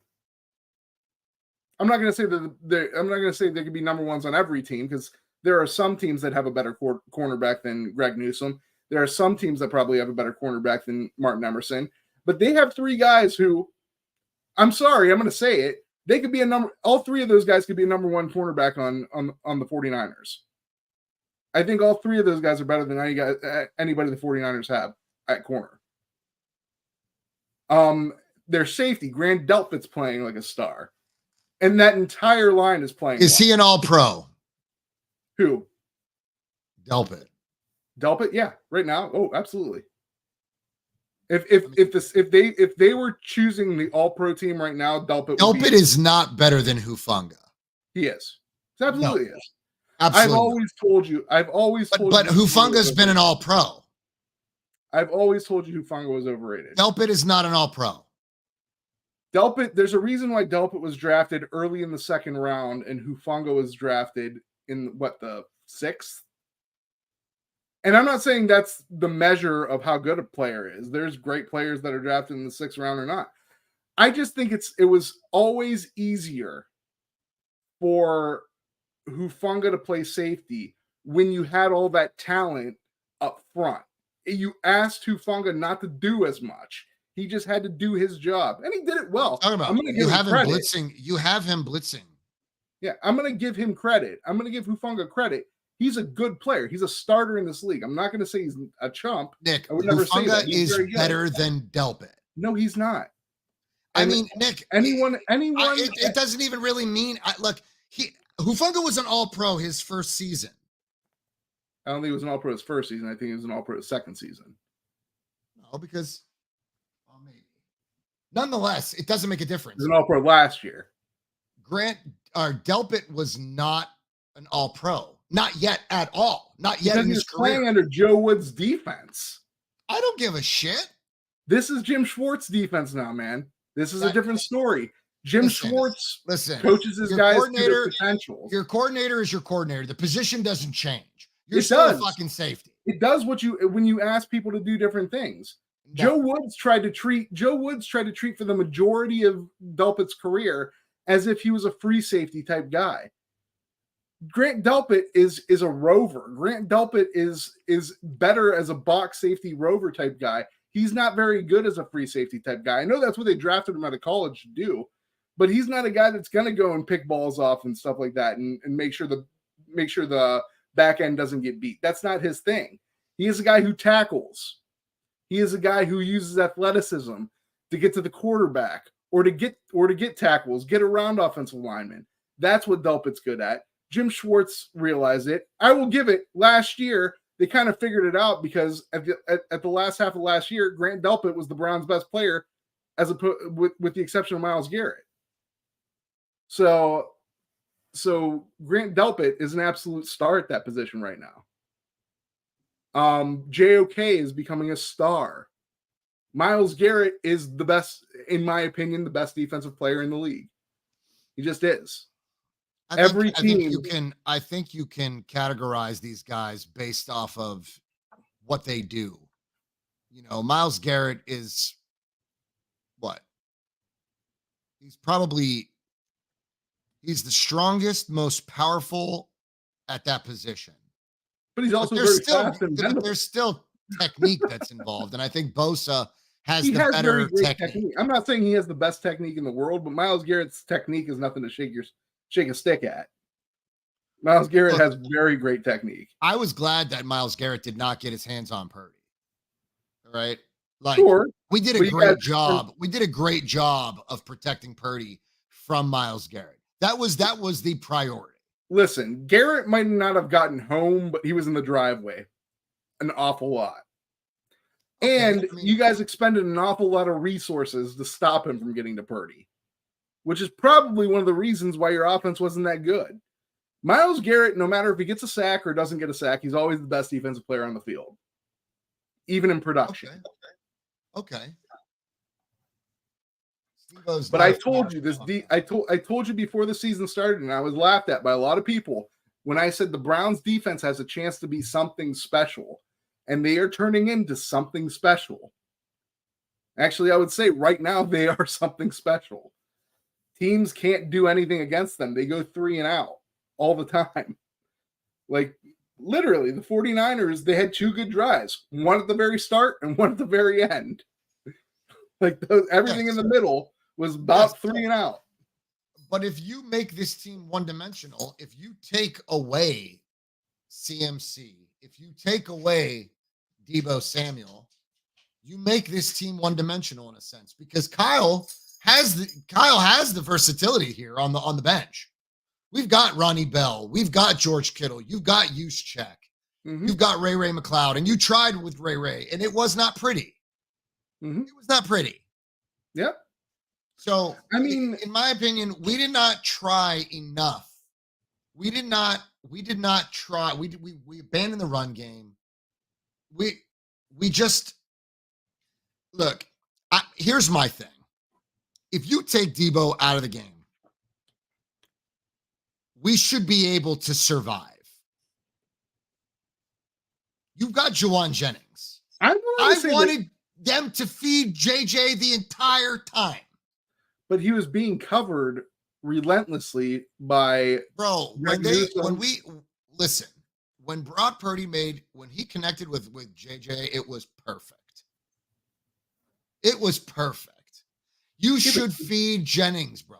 Speaker 2: I'm not going to say that they could be number 1s on every team because there are some teams that have a better cornerback than Greg Newsome. There are some teams that probably have a better cornerback than Martin Emerson. But they have 3 guys who I'm sorry, I'm going to say it. They could be all three of those guys could be a number one cornerback on the 49ers. I think all three of those guys are better than anybody the 49ers have at corner. Their safety, Grant Delpit's playing like a star. And that entire line is playing.
Speaker 1: Is he an all-pro?
Speaker 2: Who?
Speaker 1: Delpit.
Speaker 2: Delpit, yeah, right now. Oh, absolutely. If they were choosing the all-pro team right now, Delpit
Speaker 1: is not better than Hufanga.
Speaker 2: He is. He absolutely is.
Speaker 1: Absolutely.
Speaker 2: I've always told you.
Speaker 1: But Hufanga's been an all-pro.
Speaker 2: I've always told you Hufanga was overrated.
Speaker 1: Delpit is not an all-pro.
Speaker 2: Delpit, there's a reason why Delpit was drafted early in the second round and Hufanga was drafted in the 6th. And I'm not saying that's the measure of how good a player is. There's great players that are drafted in the 6th round or not. I just think it was always easier for Hufanga to play safety when you had all that talent up front. You asked Hufanga not to do as much. He just had to do his job, and he did it well.
Speaker 1: You have him blitzing. You have him blitzing.
Speaker 2: Yeah, I'm going to give him credit. I'm going to give Hufanga credit. He's a good player. He's a starter in this league. I'm not going to say he's a chump.
Speaker 1: Nick, Hufanga is better than Delpit.
Speaker 2: No, he's not.
Speaker 1: I mean, Nick,
Speaker 2: anyone.
Speaker 1: It doesn't even really mean. Look, Hufanga was an all-pro his first season.
Speaker 2: I don't think he was an all-pro his first season. I think he was an all-pro his second season.
Speaker 1: No, because maybe. Nonetheless, it doesn't make a difference.
Speaker 2: He was an all-pro last year.
Speaker 1: Delpit was not an all-pro. Not yet at all. Not yet
Speaker 2: because
Speaker 1: in his career.
Speaker 2: Playing under Joe Woods' defense.
Speaker 1: I don't give a shit.
Speaker 2: This is Jim Schwartz' defense now, man. This is a different story. Jim Schwartz coaches his guys to their potential.
Speaker 1: Your coordinator is your coordinator. The position doesn't change. You're still a fucking safety.
Speaker 2: It does when you ask people to do different things. No. Joe Woods tried to treat for the majority of Delpit's career as if he was a free safety type guy. Grant Delpit is a rover. Grant Delpit is better as a box safety rover type guy. He's not very good as a free safety type guy. I know that's what they drafted him out of college to do, but he's not a guy that's going to go and pick balls off and stuff like that and make sure the back end doesn't get beat. That's not his thing. He is a guy who tackles. He is a guy who uses athleticism to get to the quarterback or to get tackles, get around offensive linemen. That's what Delpit's good at. Jim Schwartz realized it. I will give it. Last year, they kind of figured it out because at the last half of last year, Grant Delpit was the Browns' best player, with the exception of Myles Garrett. So Grant Delpit is an absolute star at that position right now. JOK is becoming a star. Myles Garrett is the best, in my opinion, the best defensive player in the league. He just is.
Speaker 1: I think you can categorize these guys based off of what they do. You know, Myles Garrett is what? He's the strongest, most powerful at that position.
Speaker 2: But he's also very fast and bendable.
Speaker 1: There's still technique that's involved, and I think Bosa has better technique.
Speaker 2: I'm not saying he has the best technique in the world, but Myles Garrett's technique is nothing to shake a stick at. Myles Garrett has very great technique.
Speaker 1: I was glad that Myles Garrett did not get his hands on Purdy. All right. We did a great job. We did a great job of protecting Purdy from Myles Garrett. That was the priority.
Speaker 2: Listen, Garrett might not have gotten home, but he was in the driveway an awful lot. And you guys expended an awful lot of resources to stop him from getting to Purdy, which is probably one of the reasons why your offense wasn't that good. Myles Garrett, no matter if he gets a sack or doesn't get a sack, he's always the best defensive player on the field, even in production.
Speaker 1: Okay.
Speaker 2: But I told you I told you before the season started, and I was laughed at by a lot of people when I said the Browns defense has a chance to be something special, and they are turning into something special. Actually, I would say right now they are something special. Teams can't do anything against them. They go 3 and out all the time. Like, literally, the 49ers, they had 2 good drives, one at the very start and one at the very end. Like, everything in the middle was about 3 and out.
Speaker 1: But if you make this team one-dimensional, if you take away CMC, if you take away Deebo Samuel, you make this team one-dimensional in a sense because Kyle has the versatility here on the bench. We've got Ronnie Bell, we've got George Kittle, you've got Juszczyk, you've got Ray McLeod, and you tried with Ray, and it was not pretty. It was not pretty.
Speaker 2: Yep.
Speaker 1: So, I mean, in my opinion, we did not try enough. We did not try. We abandoned the run game. We just look. Here's my thing. If you take Deebo out of the game, we should be able to survive. You've got Juwan Jennings. I wanted them to feed JJ the entire time.
Speaker 2: But he was being covered relentlessly by
Speaker 1: when Brock Purdy when he connected with JJ, it was perfect. It was perfect. You should feed Jennings, bro.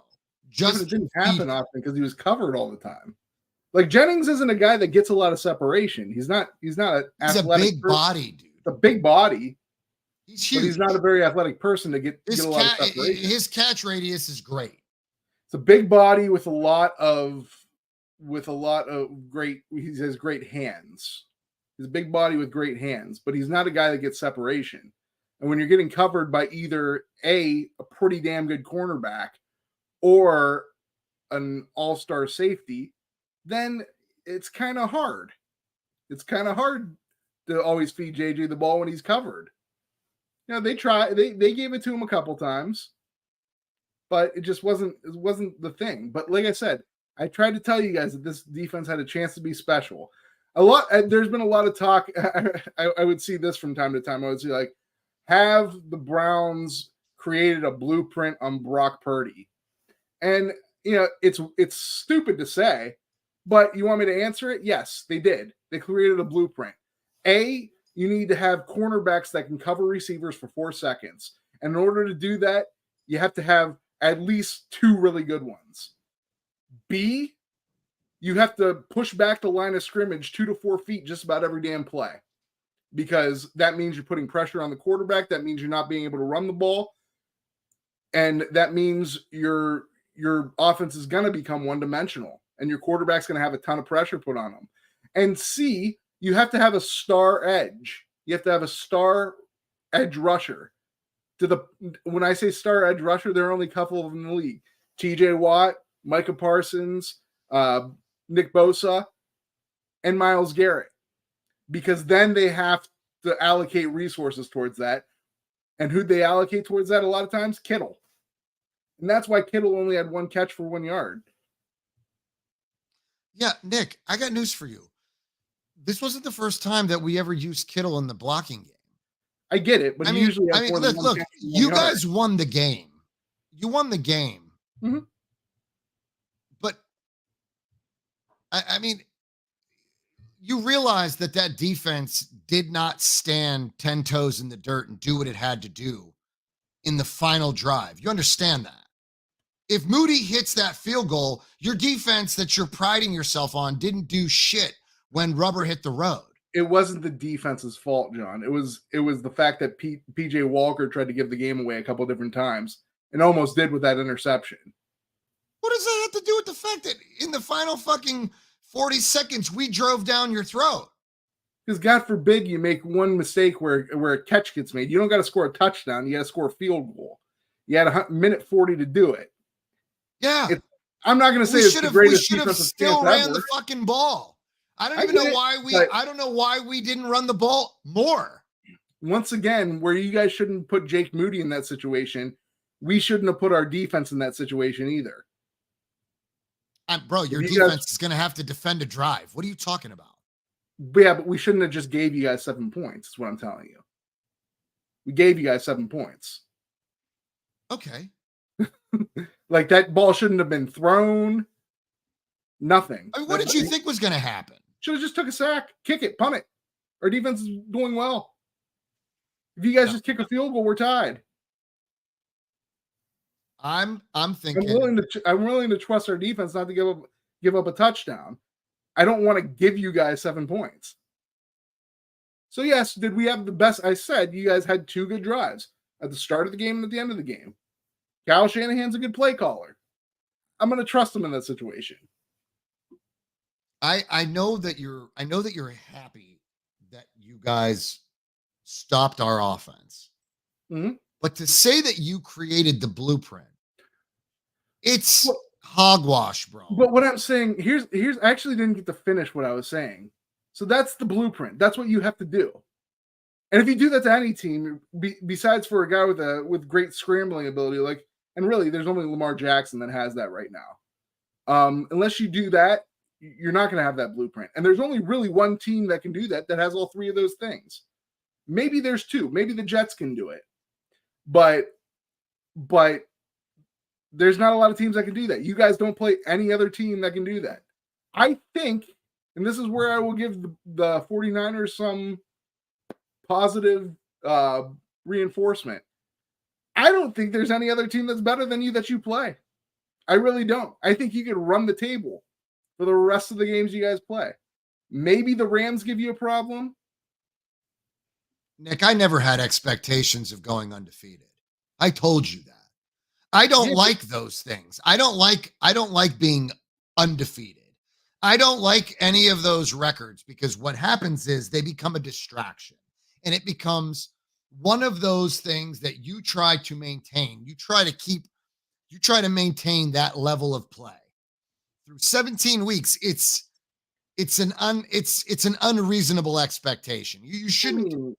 Speaker 2: It didn't happen often because he was covered all the time. Like Jennings isn't a guy that gets a lot of separation. He's not an athletic
Speaker 1: a big body, dude.
Speaker 2: It's a big body.
Speaker 1: He's huge.
Speaker 2: But he's not a very athletic person to get a lot of separation.
Speaker 1: His catch radius is great.
Speaker 2: It's a big body with a lot of great. He has great hands. He's a big body with great hands, but he's not a guy that gets separation. And when you're getting covered by either a pretty damn good cornerback or an all-star safety, then it's kind of hard. It's kind of hard to always feed JJ the ball when he's covered. You know, they gave it to him a couple times, but it just wasn't the thing. But like I said, I tried to tell you guys that this defense had a chance to be special. There's been a lot of talk. I would see this from time to time. I would see like, have the Browns created a blueprint on Brock Purdy? And you know, it's stupid to say, but you want me to answer it? Yes, they did. They created a blueprint. You need to have cornerbacks that can cover receivers for 4 seconds. And in order to do that, you have to have at least 2 really good ones. B, you have to push back the line of scrimmage 2 to 4 feet just about every damn play. Because that means you're putting pressure on the quarterback. That means you're not being able to run the ball. And that means your offense is going to become one-dimensional. And your quarterback's going to have a ton of pressure put on them. And C, you have to have a star edge. You have to have a star edge rusher. When I say star edge rusher, there are only a couple of them in the league. TJ Watt, Micah Parsons, Nick Bosa, and Myles Garrett. Because then they have to allocate resources towards that. And who'd they allocate towards that a lot of times? Kittle. And that's why Kittle only had 1 catch for 1 yard.
Speaker 1: Yeah, Nick, I got news for you. This wasn't the first time that we ever used Kittle in the blocking game.
Speaker 2: I get it, but usually
Speaker 1: look, you guys won the game. You won the game.
Speaker 2: Mm-hmm.
Speaker 1: But I mean, you realize that defense did not stand 10 toes in the dirt and do what it had to do in the final drive. You understand that? If Moody hits that field goal, your defense that you're priding yourself on didn't do shit when rubber hit the road.
Speaker 2: It wasn't the defense's fault, John. It was the fact that PJ Walker tried to give the game away a couple of different times and almost did with that interception.
Speaker 1: What does that have to do with the fact that in the final fucking 40 seconds we drove down your throat?
Speaker 2: Because God forbid you make one mistake where a catch gets made. You don't got to score a touchdown. You got to score a field goal. You had a minute 40 to do it.
Speaker 1: Yeah.
Speaker 2: I'm not going to say it's the greatest
Speaker 1: we should have still ran the fucking ball. I don't know why we didn't run the ball more.
Speaker 2: Once again, where you guys shouldn't put Jake Moody in that situation, we shouldn't have put our defense in that situation either.
Speaker 1: Bro, your defense is going to have to defend a drive. What are you talking about?
Speaker 2: Yeah, but we shouldn't have just gave you guys 7 points. Is what I'm telling you. We gave you guys 7 points.
Speaker 1: Okay.
Speaker 2: Like that ball shouldn't have been thrown. Nothing.
Speaker 1: I mean, what did you think was going to happen?
Speaker 2: Should have just took a sack, kick it, punt it. Our defense is doing well. If you guys just kick a field goal, we're tied.
Speaker 1: I'm
Speaker 2: I'm
Speaker 1: thinking
Speaker 2: willing to trust our defense not to give up a touchdown. I don't want to give you guys 7 points. So yes, did we have the best? I said you guys had 2 good drives at the start of the game and at the end of the game. Kyle Shanahan's a good play caller. I'm going to trust him in that situation.
Speaker 1: I know that you're happy that you guys stopped our offense.
Speaker 2: Mm-hmm.
Speaker 1: But to say that you created the blueprint, it's
Speaker 2: well,
Speaker 1: hogwash, bro.
Speaker 2: But what I'm saying, here's I actually didn't get to finish what I was saying. So that's the blueprint. That's what you have to do. And if you do that to any team, besides for a guy with great scrambling ability, like, and really, there's only Lamar Jackson that has that right now. Unless you do that, you're not going to have that blueprint. And there's only really one team that can do that has all 3 of those things. Maybe there's 2. Maybe the Jets can do it. But there's not a lot of teams that can do that. You guys don't play any other team that can do that. I think, and this is where I will give the 49ers some positive reinforcement. I don't think there's any other team that's better than you that you play. I really don't. I think you could run the table for the rest of the games you guys play. Maybe the Rams give you a problem.
Speaker 1: Nick, I never had expectations of going undefeated. I told you that. I don't like those things. I don't like being undefeated. I don't like any of those records because what happens is they become a distraction and it becomes one of those things that you try to maintain. You try to maintain that level of play through 17 weeks. It's an unreasonable expectation. You shouldn't.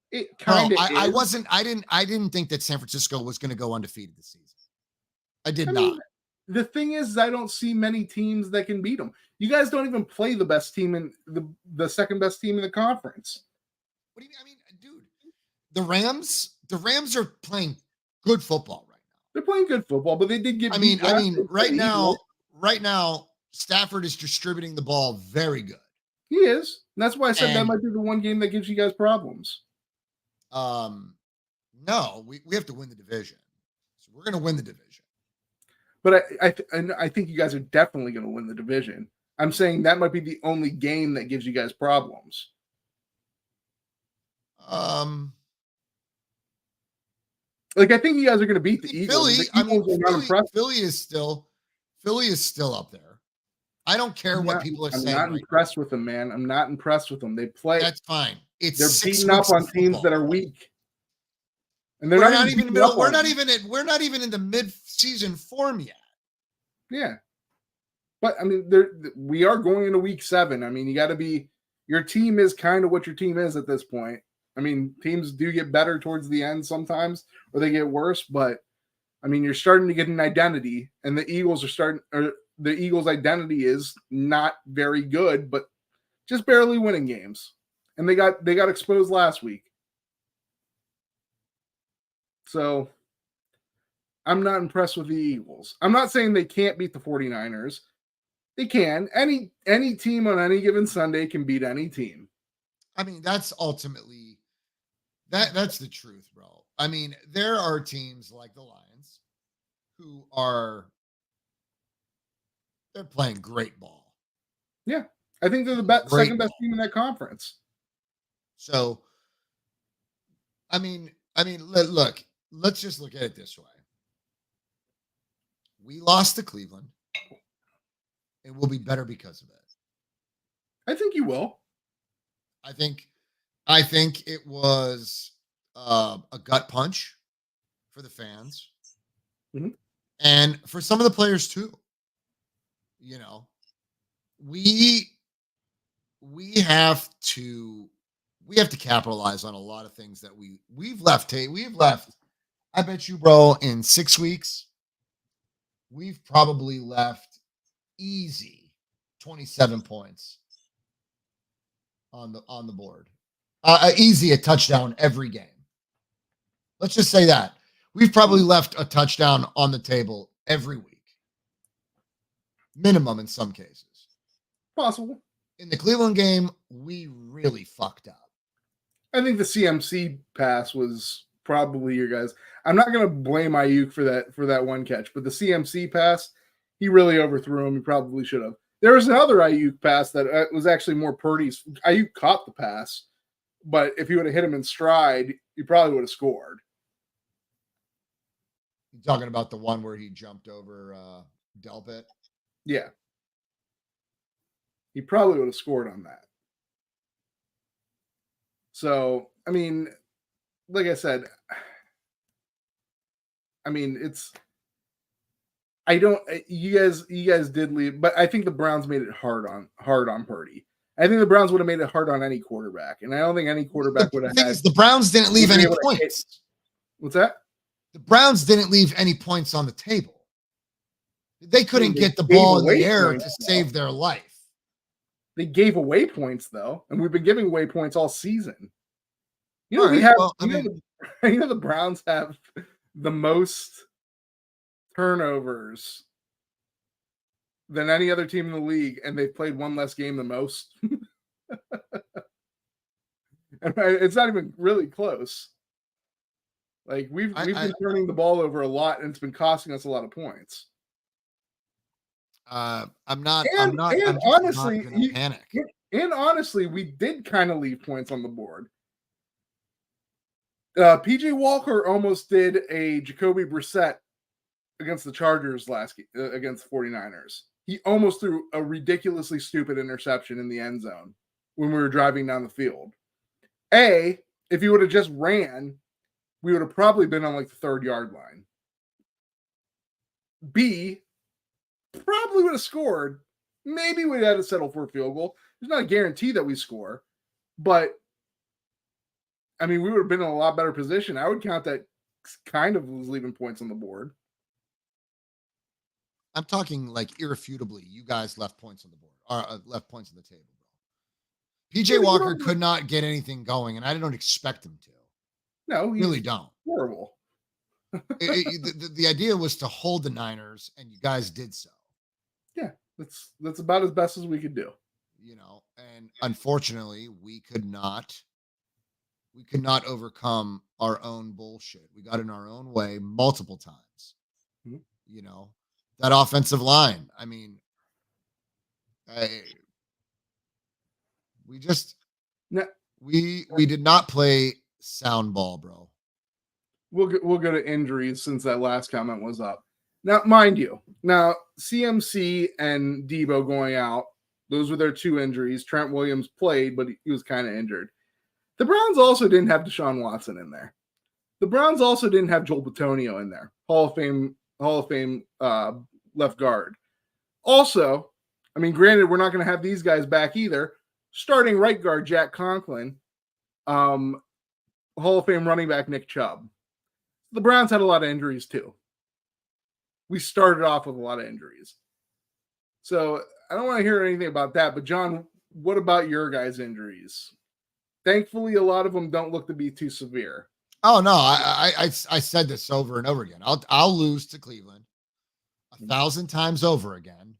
Speaker 2: It kind of.
Speaker 1: I didn't think that San Francisco was going to go undefeated this season. I did not.
Speaker 2: The thing is, I don't see many teams that can beat them. You guys don't even play the best team in the second best team in the conference.
Speaker 1: What do you mean? I mean, dude, the Rams are playing good football right now.
Speaker 2: They're playing good football, but they did get.
Speaker 1: I mean, right now, Stafford is distributing the ball very good.
Speaker 2: He is. And that's why I said that might be the one game that gives you guys problems.
Speaker 1: No, we have to win the division. So we're going to win the division.
Speaker 2: But I think you guys are definitely going to win the division. I'm saying that might be the only game that gives you guys problems. Like I think you guys are going to beat the Eagles.
Speaker 1: Philly is still up there. I don't care what people are saying.
Speaker 2: I'm not impressed with them, man. I'm not impressed with them. They play.
Speaker 1: That's fine.
Speaker 2: They're beating up on teams that are weak, and we're not even
Speaker 1: in the mid-season form yet.
Speaker 2: Yeah, but I mean, we are going into week 7. I mean, you got to be. Your team is kind of what your team is at this point. I mean, teams do get better towards the end sometimes, or they get worse. But I mean, you're starting to get an identity, and the Eagles are starting. Or the Eagles' identity is not very good, but just barely winning games. And they got exposed last week. So I'm not impressed with the Eagles. I'm not saying they can't beat the 49ers. They can. Any team on any given Sunday can beat any team.
Speaker 1: I mean, that's ultimately that's the truth, bro. I mean, there are teams like the Lions who they're playing great ball.
Speaker 2: Yeah. I think they're the second best team in that conference.
Speaker 1: So, I mean, look, let's just look at it this way. We lost to Cleveland, and we'll be better because of it.
Speaker 2: I think you will.
Speaker 1: I think it was a gut punch for the fans, and for some of the players too. You know, we have to capitalize on a lot of things that we've left. I bet you, bro, in 6 weeks, we've probably left easy 27 points on the board. Easy a touchdown every game. Let's just say that. We've probably left a touchdown on the table every week. Minimum in some cases.
Speaker 2: Possible.
Speaker 1: In the Cleveland game, we really fucked up.
Speaker 2: I think the CMC pass was probably your guys. I'm not going to blame Ayuk for that one catch, but the CMC pass, he really overthrew him. He probably should have. There was another Ayuk pass that was actually more Purdy's. Ayuk caught the pass, but if he would have hit him in stride, he probably would have scored.
Speaker 1: You talking about the one where he jumped over Delpit?
Speaker 2: Yeah. He probably would have scored on that. So, I mean, like I said, I mean, it's you guys did leave, but I think the Browns made it hard on Purdy. I think the Browns would have made it hard on any quarterback, and I don't think any quarterback would have
Speaker 1: The thing
Speaker 2: had.
Speaker 1: is, the Browns didn't leave any
Speaker 2: able to hit.
Speaker 1: points.
Speaker 2: What's that?
Speaker 1: The Browns didn't leave any points on the table. They couldn't
Speaker 2: They
Speaker 1: get the
Speaker 2: gave
Speaker 1: ball in
Speaker 2: away
Speaker 1: the air
Speaker 2: points,
Speaker 1: to save their life.
Speaker 2: They gave away points though, and we've been giving away points all season. You know,
Speaker 1: All
Speaker 2: we
Speaker 1: right,
Speaker 2: have.
Speaker 1: well,
Speaker 2: You know, the Browns have the most turnovers than any other team in the league, and they've played one less game than most. And it's not even really close. Like we've been turning the ball over a lot, and it's been costing us a lot of points.
Speaker 1: I'm
Speaker 2: honestly,
Speaker 1: panic.
Speaker 2: And honestly, we did kind of leave points on the board. PJ Walker almost did a Jacoby Brissett against the Chargers against the 49ers. He almost threw a ridiculously stupid interception in the end zone when we were driving down the field. If he would have just ran, we would have probably been on like the 3rd-yard line. B, probably would have scored. Maybe we'd have to settle for a field goal. There's not a guarantee that we score, but I mean, we would have been in a lot better position. I would count that kind of was leaving points on the board.
Speaker 1: I'm talking like irrefutably. You guys left points on the board, or left points on the table, bro. PJ Walker could not get anything going, and I don't expect him to.
Speaker 2: No, he
Speaker 1: really don't.
Speaker 2: Horrible.
Speaker 1: The idea was to hold the Niners, and you guys did so.
Speaker 2: Yeah, that's about as best as we could do.
Speaker 1: You know, and unfortunately, we could not overcome our own bullshit. We got in our own way multiple times. Mm-hmm. You know, that offensive line. I mean, we did not play sound ball, bro.
Speaker 2: We'll go to injuries since that last comment was up. Now, mind you, CMC and Debo going out, those were their 2 injuries. Trent Williams played, but he was kind of injured. The Browns also didn't have Deshaun Watson in there. The Browns also didn't have Joel Bitonio in there, Hall of Fame left guard. Also, I mean, granted, we're not going to have these guys back either. Starting right guard Jack Conklin, Hall of Fame running back Nick Chubb. The Browns had a lot of injuries too. We started off with a lot of injuries. So I don't want to hear anything about that. But John, what about your guys' injuries? Thankfully, a lot of them don't look to be too severe.
Speaker 1: Oh no, I said this over and over again. I'll lose to Cleveland 1,000 times over again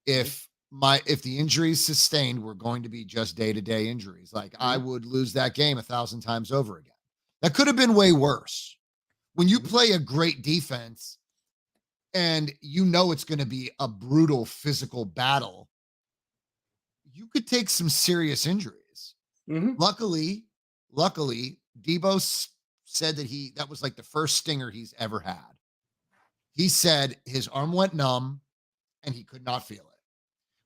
Speaker 1: if the injuries sustained were going to be just day-to-day injuries. Like I would lose that game 1,000 times over again. That could have been way worse. When you play a great defense and you know it's going to be a brutal physical battle, you could take some serious injuries.
Speaker 2: Mm-hmm.
Speaker 1: Luckily, Debo said that was like the first stinger he's ever had. He said his arm went numb and he could not feel it.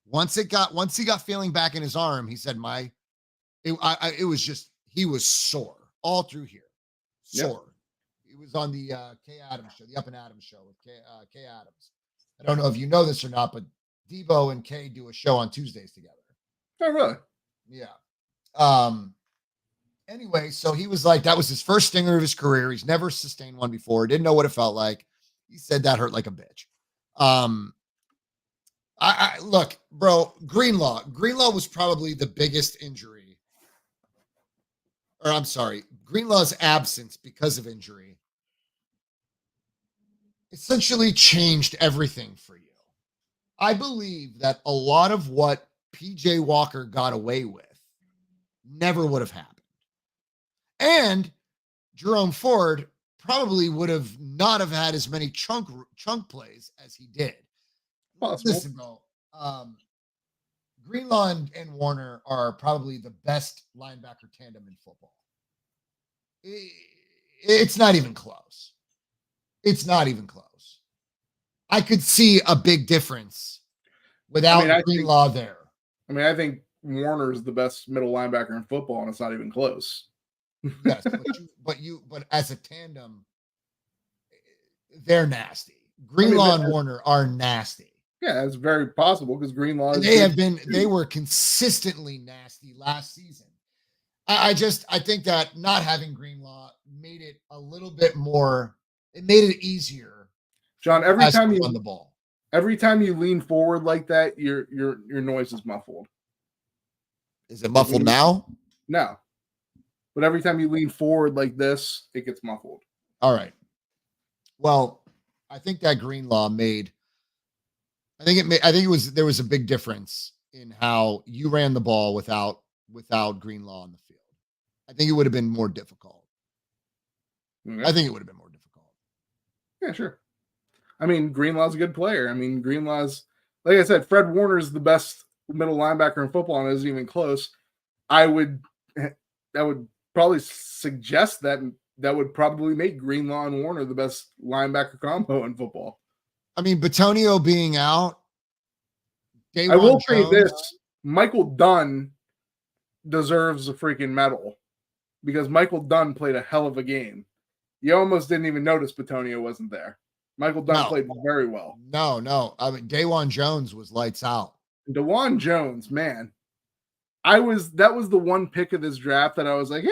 Speaker 1: Once he got feeling back in his arm, he said, it was just, he was sore all through here. Sore. Yep. He was on the Kay Adams show, the Up and Adams show with Kay Adams. I don't know if you know this or not, but Debo and Kay do a show on Tuesdays together.
Speaker 2: Oh, really?
Speaker 1: Yeah. Anyway, so he was like, that was his first stinger of his career. He's never sustained one before. Didn't know what it felt like. He said that hurt like a bitch. I look, bro, Greenlaw was probably the biggest injury. Or I'm sorry, Greenlaw's absence because of injury essentially changed everything for you. I believe that a lot of what PJ Walker got away with never would have happened. And Jerome Ford probably would have not have had as many chunk plays as he did.
Speaker 2: Possible.
Speaker 1: Listen, bro. Greenlaw and Warner are probably the best linebacker tandem in football. It's not even close. It's not even close. I could see a big difference without Greenlaw there.
Speaker 2: I think Warner's the best middle linebacker in football, and it's not even close.
Speaker 1: Yes, but as a tandem, they're nasty. Greenlaw and Warner are nasty.
Speaker 2: Yeah, it's very possible because Greenlaw.
Speaker 1: They were consistently nasty last season. I think that not having Greenlaw made it a little bit more. It made it easier.
Speaker 2: John, every time you
Speaker 1: run the ball,
Speaker 2: every time you lean forward like that, your noise is muffled.
Speaker 1: Is it muffled now?
Speaker 2: No, but every time you lean forward like this, it gets muffled.
Speaker 1: All right. Well, I think that Greenlaw made. I think there was a big difference in how you ran the ball without Greenlaw on the field. I think it would have been more difficult.
Speaker 2: Okay.
Speaker 1: I think it would have been more difficult.
Speaker 2: Yeah, sure. I mean, Greenlaw's a good player. I mean, Greenlaw's, like I said, Fred Warner is the best middle linebacker in football, and it isn't even close. I would probably suggest that would probably make Greenlaw and Warner the best linebacker combo in football.
Speaker 1: I mean, Bitonio being out.
Speaker 2: I will say this: Michael Dunn deserves a freaking medal because Michael Dunn played a hell of a game. You almost didn't even notice Bitonio wasn't there. Michael Dunn played very well.
Speaker 1: No. I mean, Dawan Jones was lights out.
Speaker 2: Dawan Jones, man. That was the one pick of this draft that I was like,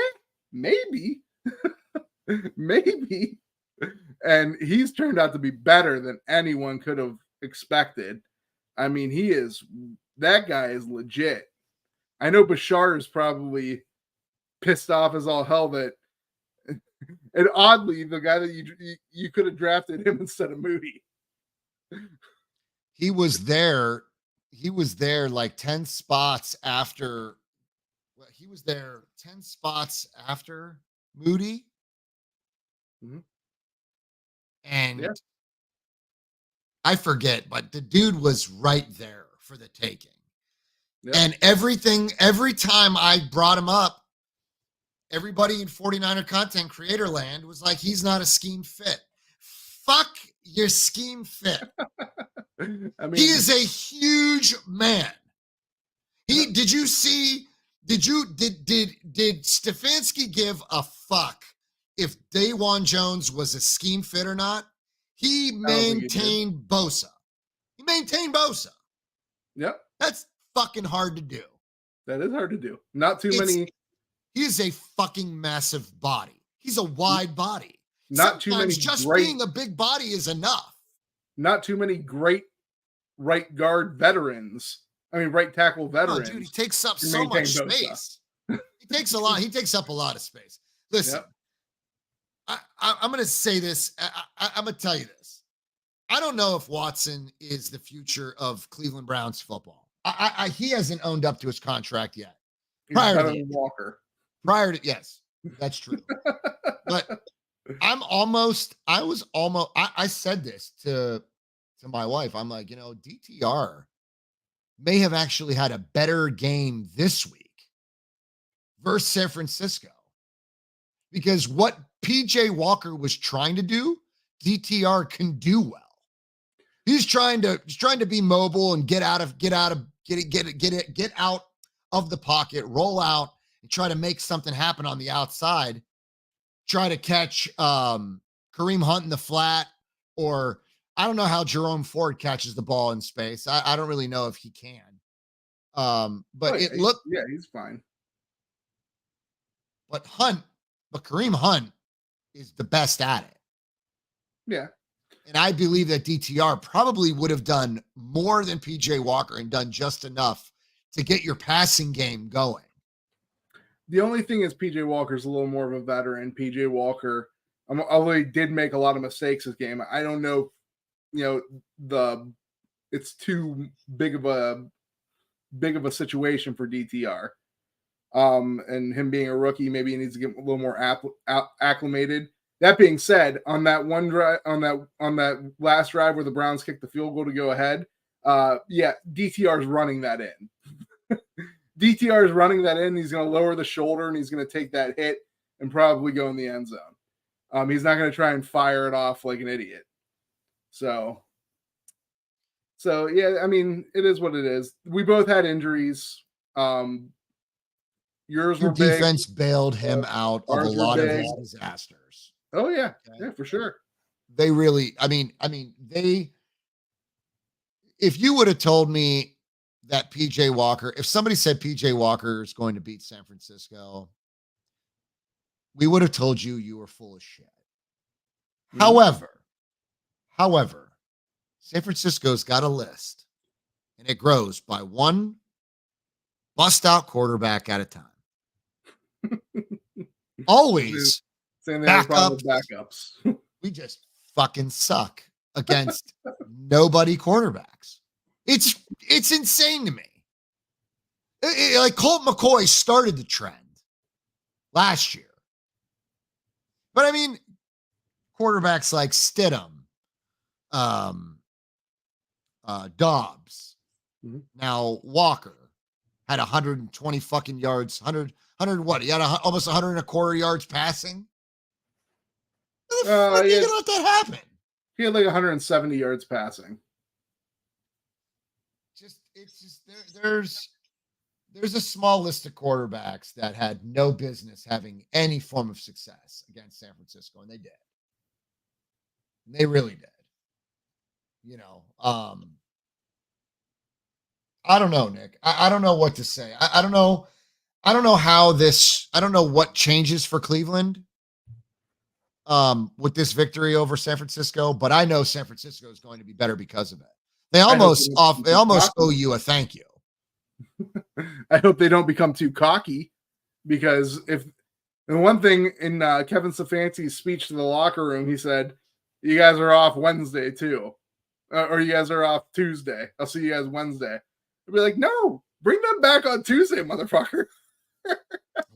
Speaker 2: maybe. Maybe. And he's turned out to be better than anyone could have expected. I mean, that guy is legit. I know Bashar is probably pissed off as all hell that, and oddly, the guy that you could have drafted him instead of Moody.
Speaker 1: He was there like 10 spots after. He was there 10 spots after Moody.
Speaker 2: Mm-hmm.
Speaker 1: And I forget, but the dude was right there for the taking. Yep. And every time I brought him up, everybody in 49er content creator land was like, he's not a scheme fit. Fuck your scheme fit. I mean, he is a huge man. Did Stefanski give a fuck if Dawan Jones was a scheme fit or not? He maintained Bosa.
Speaker 2: Yep.
Speaker 1: That's fucking hard to do.
Speaker 2: That is hard to do. Not too many.
Speaker 1: He is a fucking massive body. He's a wide body.
Speaker 2: Not too many.
Speaker 1: Just being a big body is enough.
Speaker 2: Not too many great right guard veterans. I mean, right tackle veterans.
Speaker 1: Oh, dude, he takes up so much space. He takes up a lot of space. Listen. Yep. I'm going to say this. I'm going to tell you this. I don't know if Watson is the future of Cleveland Browns football. He hasn't owned up to his contract yet.
Speaker 2: Prior to Walker.
Speaker 1: Yes, that's true. But I said this to my wife. I'm like, DTR may have actually had a better game this week versus San Francisco. Because what PJ Walker was trying to do, DTR can do well. He's trying to be mobile and get out of the pocket, roll out, and try to make something happen on the outside. Try to catch Kareem Hunt in the flat, or I don't know how Jerome Ford catches the ball in space. I don't really know if he can. But
Speaker 2: he's fine.
Speaker 1: But Kareem Hunt is the best at it.
Speaker 2: Yeah.
Speaker 1: And I believe that DTR probably would have done more than PJ Walker and done just enough to get your passing game going.
Speaker 2: The only thing is PJ Walker's a little more of a veteran. PJ Walker, although he did make a lot of mistakes this game, I don't know, it's too big of a situation for DTR. And him being a rookie, maybe he needs to get a little more acclimated. That being said, on that one drive, on that last drive where the Browns kicked the field goal to go ahead, DTR is running that in. DTR is running that in. He's going to lower the shoulder and he's going to take that hit and probably go in the end zone. He's not going to try and fire it off like an idiot. So yeah, I mean, it is what it is. We both had injuries. Yours
Speaker 1: Your
Speaker 2: were big.
Speaker 1: defense bailed him out of a lot of his disasters.
Speaker 2: Oh yeah, yeah, for sure.
Speaker 1: They really, I mean, if you would have told me that PJ Walker, if somebody said PJ Walker is going to beat San Francisco, we would have told you were full of shit. Mm-hmm. However, San Francisco's got a list and it grows by one bust out quarterback at a time. Always
Speaker 2: backups.
Speaker 1: We just fucking suck against nobody quarterbacks. It's insane to me. Like Colt McCoy started the trend last year. But I mean, quarterbacks like Stidham, Dobbs, now Walker had 120 fucking yards, 100 what? He had almost 125 yards passing. How the fuck are you gonna let that happen?
Speaker 2: He had like 170 yards passing.
Speaker 1: There's a small list of quarterbacks that had no business having any form of success against San Francisco, and they did. And they really did. You know, I don't know, Nick. I don't know what to say. I don't know. I don't know I don't know what changes for Cleveland with this victory over San Francisco, but I know San Francisco is going to be better because of it. They almost owe you a thank you.
Speaker 2: I hope they don't become too cocky, because and one thing in Kevin Stefanski's speech to the locker room, he said, "You guys are off Wednesday too, or you guys are off Tuesday. I'll see you guys Wednesday." I'd be like, "No, bring them back on Tuesday, motherfucker."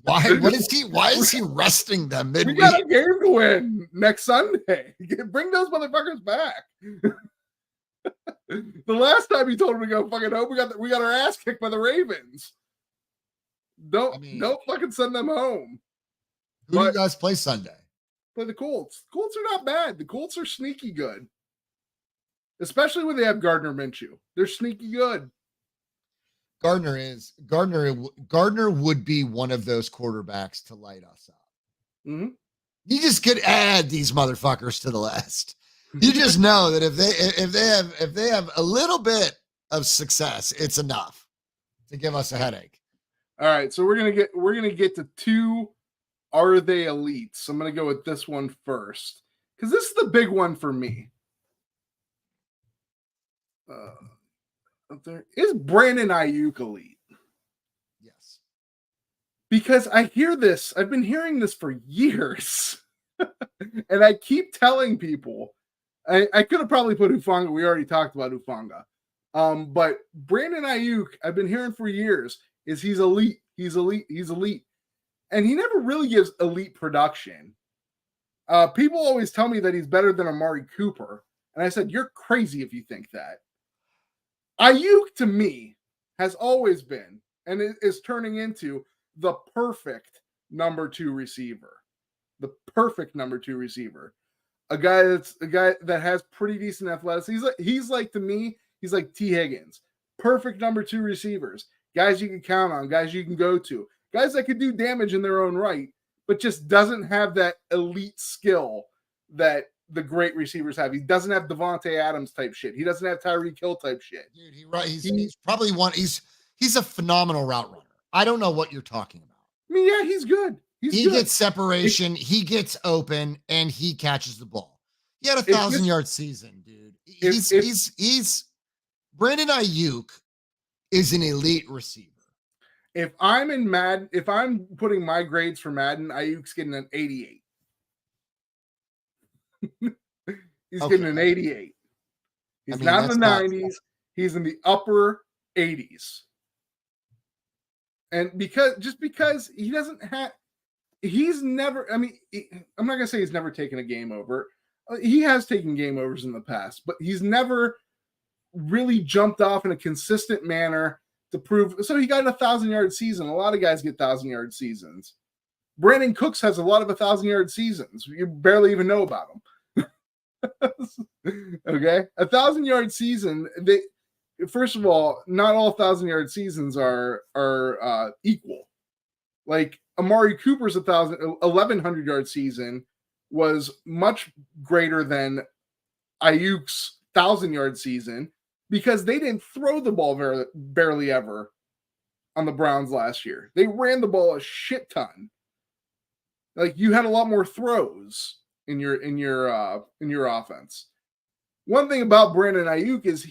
Speaker 1: Why is he resting them midweek?
Speaker 2: We got a game to win next Sunday. Bring those motherfuckers back. The last time you told him to go fucking home, we got our ass kicked by the Ravens. Don't fucking send them home.
Speaker 1: Who do you guys play Sunday?
Speaker 2: Play the Colts. Colts are not bad. The Colts are sneaky good. Especially when they have Gardner Minshew. They're sneaky good.
Speaker 1: Gardner would be one of those quarterbacks to light us up.
Speaker 2: Mm-hmm.
Speaker 1: You just could add these motherfuckers to the list. You just know that if they have a little bit of success, it's enough to give us a headache.
Speaker 2: All right, so we're gonna get to two. Are they elites? I'm gonna go with this one first, because this is the big one for me. Is Brandon Ayuk elite?
Speaker 1: Yes.
Speaker 2: Because I hear this. I've been hearing this for years. And I keep telling people, I could have probably put Hufanga. We already talked about Hufanga. But Brandon Ayuk, I've been hearing for years, is he's elite. He's elite. He's elite. And he never really gives elite production. People always tell me that he's better than Amari Cooper. And I said, you're crazy if you think that. Ayuk, to me, has always been, and is turning into, the perfect number 2 receiver. The perfect number 2 receiver. A guy that has pretty decent athleticism. He's like to me, he's like T. Higgins. Perfect number 2 receivers. Guys you can count on, guys you can go to. Guys that could do damage in their own right, but just doesn't have that elite skill that the great receivers have. He doesn't have Devontae Adams type shit. He doesn't have Tyreek Hill type shit.
Speaker 1: Dude, he's probably one. He's a phenomenal route runner. I don't know what you're talking about.
Speaker 2: I mean, yeah, he's good. He
Speaker 1: gets separation, he gets open, and he catches the ball. He had a 1,000-yard season, dude. He's Brandon Ayuk is an elite receiver.
Speaker 2: If I'm in Madden, if I'm putting my grades for Madden, Ayuk's getting an 88. He's getting an 88. He's not in the 90s. He's in the upper 80s. And because he doesn't have, he's never, I mean, I'm not going to say he's never taken a game over. He has taken game overs in the past, but he's never really jumped off in a consistent manner to prove. So he got a 1,000-yard season. A lot of guys get 1,000-yard seasons. Brandon Cooks has a lot of 1,000-yard seasons. You barely even know about him. Okay, 1,000-yard season. First of all, not all 1,000-yard seasons are equal. Like Amari Cooper's 1,100-yard season was much greater than Ayuk's 1,000-yard season because they didn't throw the ball barely ever on the Browns last year. They ran the ball a shit ton. Like you had a lot more throws in your offense. One thing about Brandon Ayuk is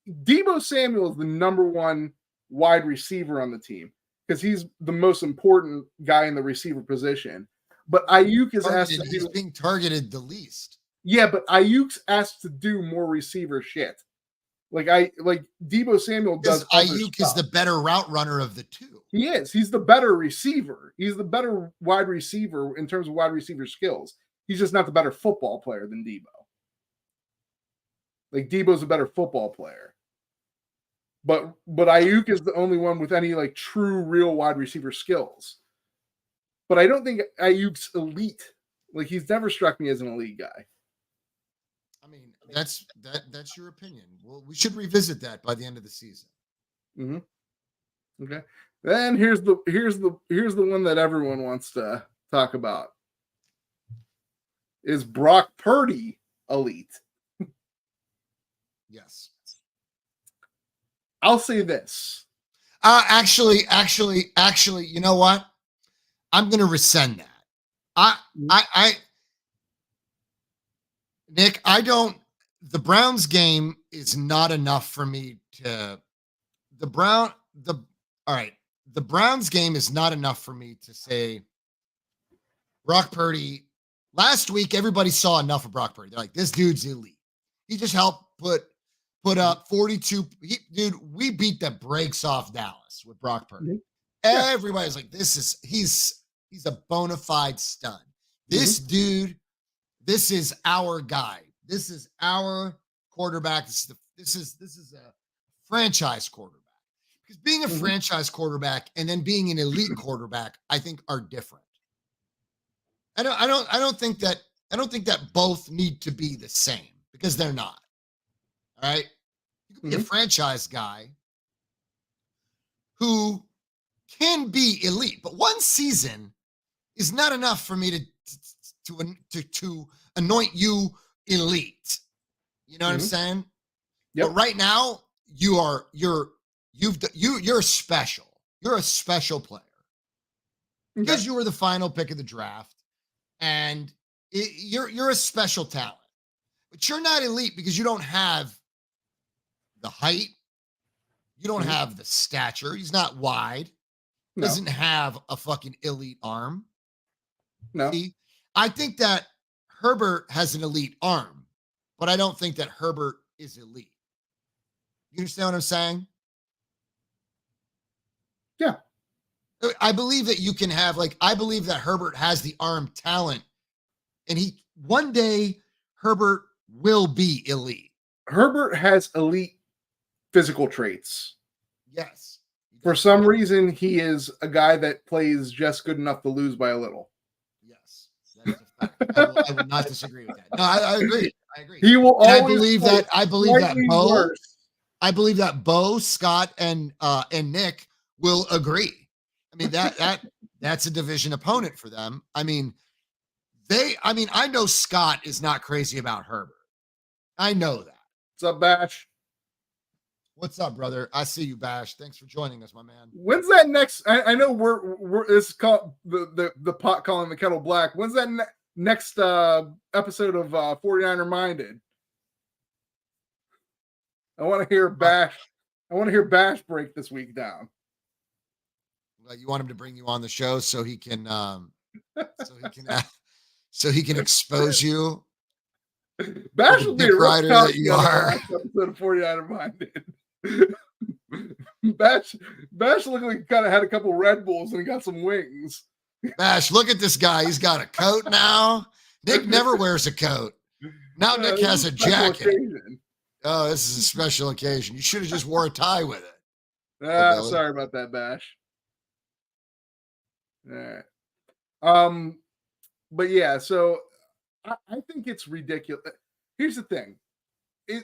Speaker 2: Deebo Samuel is the number one wide receiver on the team because he's the most important guy in the receiver position. But Ayuk is
Speaker 1: he's being targeted the least.
Speaker 2: Yeah, but Ayuk's asked to do more receiver shit. Like Deebo Samuel does.
Speaker 1: Ayuk is the better route runner of the two.
Speaker 2: He is. He's the better receiver. He's the better wide receiver in terms of wide receiver skills. He's just not the better football player than Deebo. Like Deebo's a better football player. But Ayuk is the only one with any like true real wide receiver skills. But I don't think Ayuk's elite. Like he's never struck me as an elite guy.
Speaker 1: I mean, that's your opinion. Well, we should revisit that by the end of the season.
Speaker 2: Mm-hmm. Okay. Then here's the one that everyone wants to talk about. Is Brock Purdy elite?
Speaker 1: Yes.
Speaker 2: I'll say this.
Speaker 1: Actually, you know what? I'm going to rescind that. Nick, the Browns game is not enough for me to the Browns game is not enough for me to say Brock Purdy. Last week, everybody saw enough of Brock Purdy. They're like, this dude's elite. He just helped put up 42. Dude, we beat the brakes off Dallas with Brock Purdy. Yeah. Everybody's like, he's a bona fide stud. This dude, this is our guy. This is our quarterback. This is a franchise quarterback. Because being a franchise quarterback and then being an elite quarterback, I think are different. I don't think that both need to be the same because they're not. All right. You can be a franchise guy who can be elite, but one season is not enough for me to anoint you elite. You know what I'm saying? Yep. But right now you're special. You're a special player because you were the final pick of the draft, and you're a special talent. But you're not elite because you don't have the height. You don't have the stature. He's not wide. Doesn't have a fucking elite arm.
Speaker 2: No.
Speaker 1: See, I think that Herbert has an elite arm, but I don't think that Herbert is elite. You understand what I'm saying?
Speaker 2: Yeah.
Speaker 1: I believe that you can have, I believe that Herbert has the arm talent, and one day Herbert will be elite.
Speaker 2: Herbert has elite physical traits.
Speaker 1: Yes.
Speaker 2: For some reason, he is a guy that plays just good enough to lose by a little.
Speaker 1: Yes. That is a fact. I will not disagree with that. No, I agree.
Speaker 2: He will
Speaker 1: and
Speaker 2: always
Speaker 1: I believe that Bo, Scott, and Nick will agree. I mean, that's a division opponent for them. I mean, I know Scott is not crazy about Herbert. I know that.
Speaker 2: What's up, Bash?
Speaker 1: What's up, brother? I see you, Bash. Thanks for joining us, my man.
Speaker 2: When's that next? I know we're it's called the pot calling the kettle black. When's that next episode of 49er Minded? I want to hear Bash. I want to hear Bash break this week down.
Speaker 1: You want him to bring you on the show so he can so he can expose you.
Speaker 2: Bash will be a rough
Speaker 1: that you are.
Speaker 2: Episode of 49er Minded. Bash looked like he kind of had a couple Red Bulls and he got some wings.
Speaker 1: Bash, look at this guy. He's got a coat now. Nick never wears a coat. Now Nick has a jacket.
Speaker 2: Occasion.
Speaker 1: Oh, this is a special occasion. You should have just wore a tie with it.
Speaker 2: Sorry about that, Bash. All right. But yeah, so I think it's ridiculous. Here's the thing.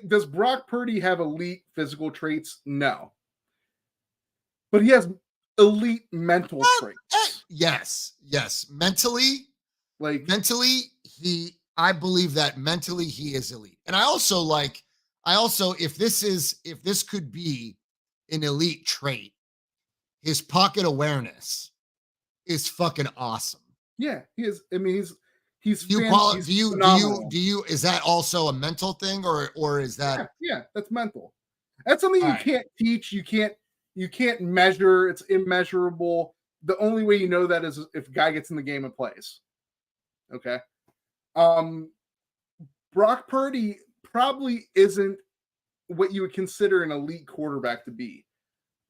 Speaker 2: Does Brock Purdy have elite physical traits? No. But he has elite mental traits.
Speaker 1: Yes. Mentally, I believe that mentally he is elite. And I also if this could be an elite trait, his pocket awareness is fucking awesome.
Speaker 2: Yeah, he is. I mean, he's
Speaker 1: do you is that also a mental thing or is that
Speaker 2: yeah, that's mental. That's something you can't teach, you can't measure, it's immeasurable. The only way you know that is if a guy gets in the game and plays. Okay. Brock Purdy probably isn't what you would consider an elite quarterback to be.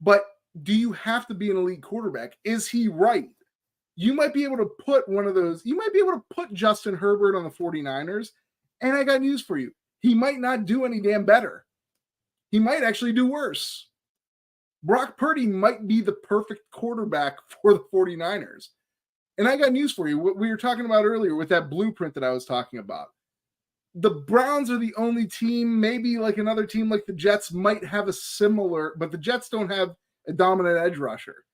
Speaker 2: But do you have to be an elite quarterback? Is he right? You might be able to put Justin Herbert on the 49ers, and I got news for you. He might not do any damn better. He might actually do worse. Brock Purdy might be the perfect quarterback for the 49ers. And I got news for you. What we were talking about earlier with that blueprint that I was talking about. The Browns are the only team, maybe like another team like the Jets might have a similar, but the Jets don't have a dominant edge rusher.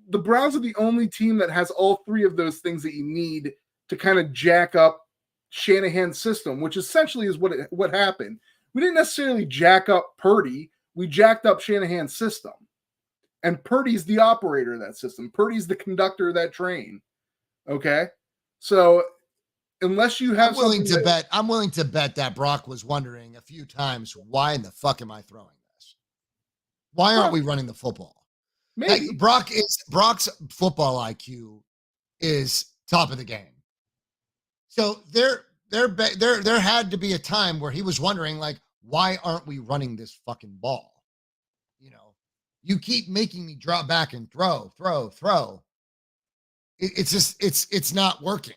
Speaker 2: The Browns are the only team that has all three of those things that you need to kind of jack up Shanahan's system, which essentially is what happened. We didn't necessarily jack up Purdy. We jacked up Shanahan's system. And Purdy's the operator of that system. Purdy's the conductor of that train. Okay? So unless you have
Speaker 1: I'm willing to bet that Brock was wondering a few times, why in the fuck am I throwing this? Why aren't we running the football?
Speaker 2: Maybe.
Speaker 1: Like, Brock's football IQ is top of the game. So there had to be a time where he was wondering, like, why aren't we running this fucking ball? You know, you keep making me drop back and throw. It's not working.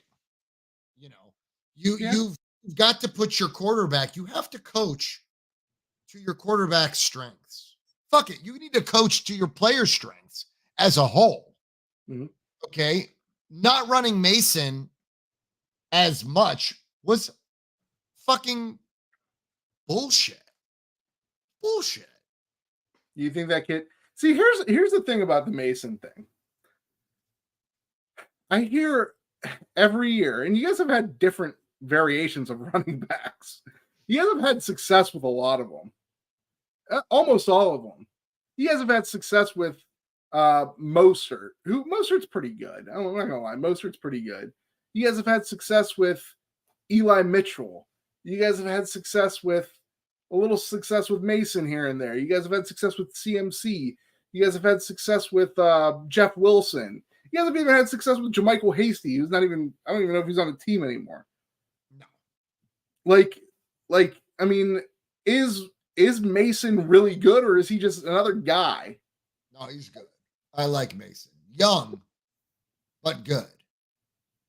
Speaker 1: You know, you've got to put your quarterback. You have to coach to your quarterback's strengths. Fuck it. You need to coach to your player strengths as a whole.
Speaker 2: Mm-hmm.
Speaker 1: Okay. Not running Mason as much was fucking bullshit.
Speaker 2: You think that kid? See, here's the thing about the Mason thing. I hear every year, and you guys have had different variations of running backs. You guys have had success with a lot of them. Almost all of them. You guys have had success with Mostert. Mostert's pretty good. I'm not gonna lie, Mostert's pretty good. You guys have had success with Eli Mitchell. You guys have had a little success with Mason here and there. You guys have had success with CMC. You guys have had success with Jeff Wilson. You guys have even had success with JaMychal Hasty, who's not even, I don't even know if he's on the team anymore.
Speaker 1: No.
Speaker 2: Like, I mean, is Mason really good, or is he just another guy?
Speaker 1: No, he's good. I like Mason. Young, but good.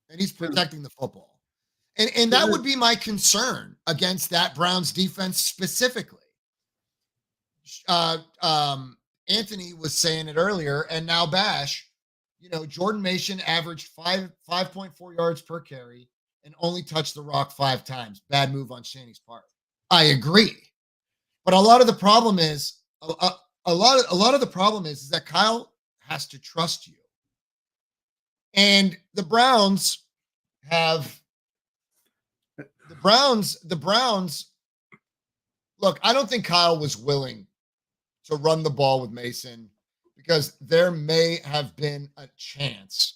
Speaker 1: And he's protecting the football. And that would be my concern against that Browns defense specifically. Anthony was saying it earlier, and now Bash, you know, Jordan Mason averaged 5.4 yards per carry and only touched the rock 5 times. Bad move on Shanny's part. I agree. But a lot of the problem is that Kyle has to trust you. And the Browns look, I don't think Kyle was willing to run the ball with Mason because there may have been a chance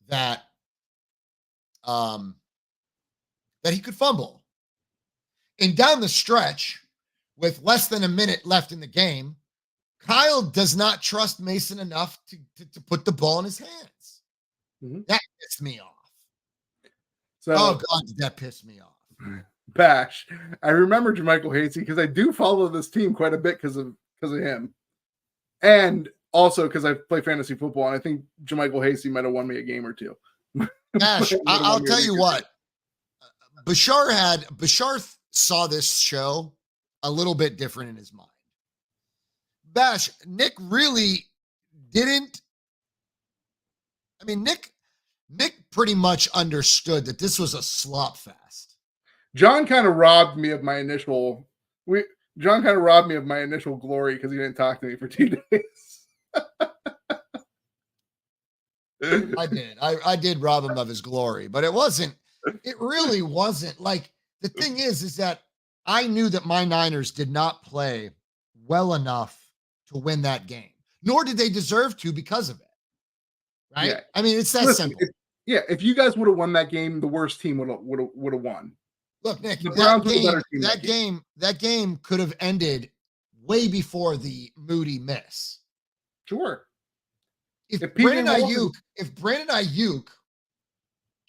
Speaker 1: that that he could fumble. And down the stretch, with less than a minute left in the game, Kyle does not trust Mason enough to put the ball in his hands. Mm-hmm. That pissed me off. Oh, God, did that piss me off.
Speaker 2: Bash. I remember Jermichael Hasty because I do follow this team quite a bit because of him, and also because I play fantasy football, and I think Jermichael Hasty might have won me a game or two.
Speaker 1: Ash, I'll tell you what. Bashar saw this show a little bit different in his mind. Bash, Nick really didn't. I mean, Nick pretty much understood that this was a slop fest.
Speaker 2: John kind of robbed me of my initial. John kind of robbed me of my initial glory because he didn't talk to me for 2 days.
Speaker 1: I did. I did rob him of his glory, but it really wasn't. Like, the thing is that I knew that my Niners did not play well enough to win that game, nor did they deserve to because of it. Right? Yeah. I mean, it's that simple.
Speaker 2: If you guys would have won that game, the worst team would have won.
Speaker 1: Look, Nick, the Browns were the better team. That game could have ended way before the Moody miss.
Speaker 2: Sure.
Speaker 1: If Brandon Ayuk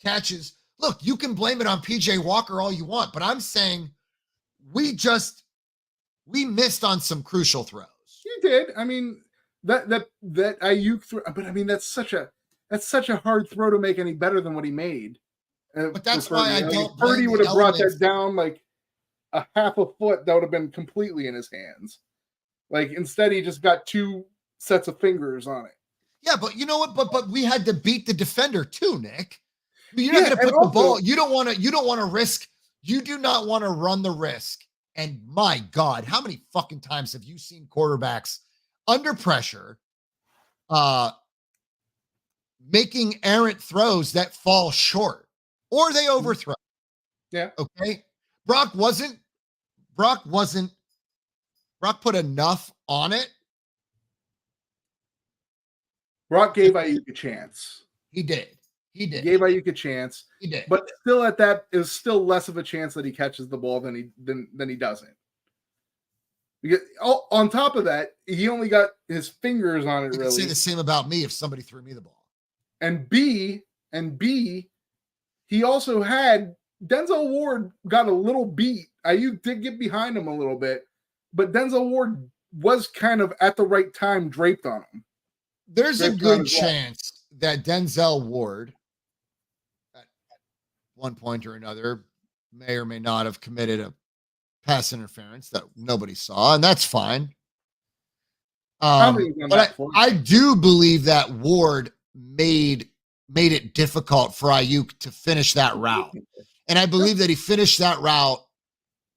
Speaker 1: catches, look, you can blame it on PJ Walker all you want, but I'm saying we missed on some crucial throws.
Speaker 2: You did. I mean, that Ayuk throw, but I mean that's such a hard throw to make any better than what he made.
Speaker 1: But that's why I don't.
Speaker 2: Purdy would have brought that down like a half a foot. That would have been completely in his hands. Like, instead, he just got 2 sets of fingers on it.
Speaker 1: Yeah, but you know what? But we had to beat the defender too, Nick. You're not going to put the ball. You don't want to risk. You do not want to run the risk. And my God, how many fucking times have you seen quarterbacks under pressure, making errant throws that fall short or they overthrow?
Speaker 2: Yeah.
Speaker 1: Okay. Brock put enough on it.
Speaker 2: Brock gave Ayuk a chance.
Speaker 1: He did.
Speaker 2: He gave Ayuk a chance.
Speaker 1: He did.
Speaker 2: But still, at that is still less of a chance that he catches the ball than he doesn't. Because on top of that, he only got his fingers on it.
Speaker 1: You
Speaker 2: really,
Speaker 1: could say the same about me if somebody threw me the ball.
Speaker 2: And B, he also had Denzel Ward got a little beat. Ayuk did get behind him a little bit, but Denzel Ward was kind of at the right time draped on him.
Speaker 1: There's a good chance that Denzel Ward, at one point or another, may or may not have committed a pass interference that nobody saw, and that's fine. But I do believe that Ward made it difficult for Ayuk to finish that route, and I believe that he finished that route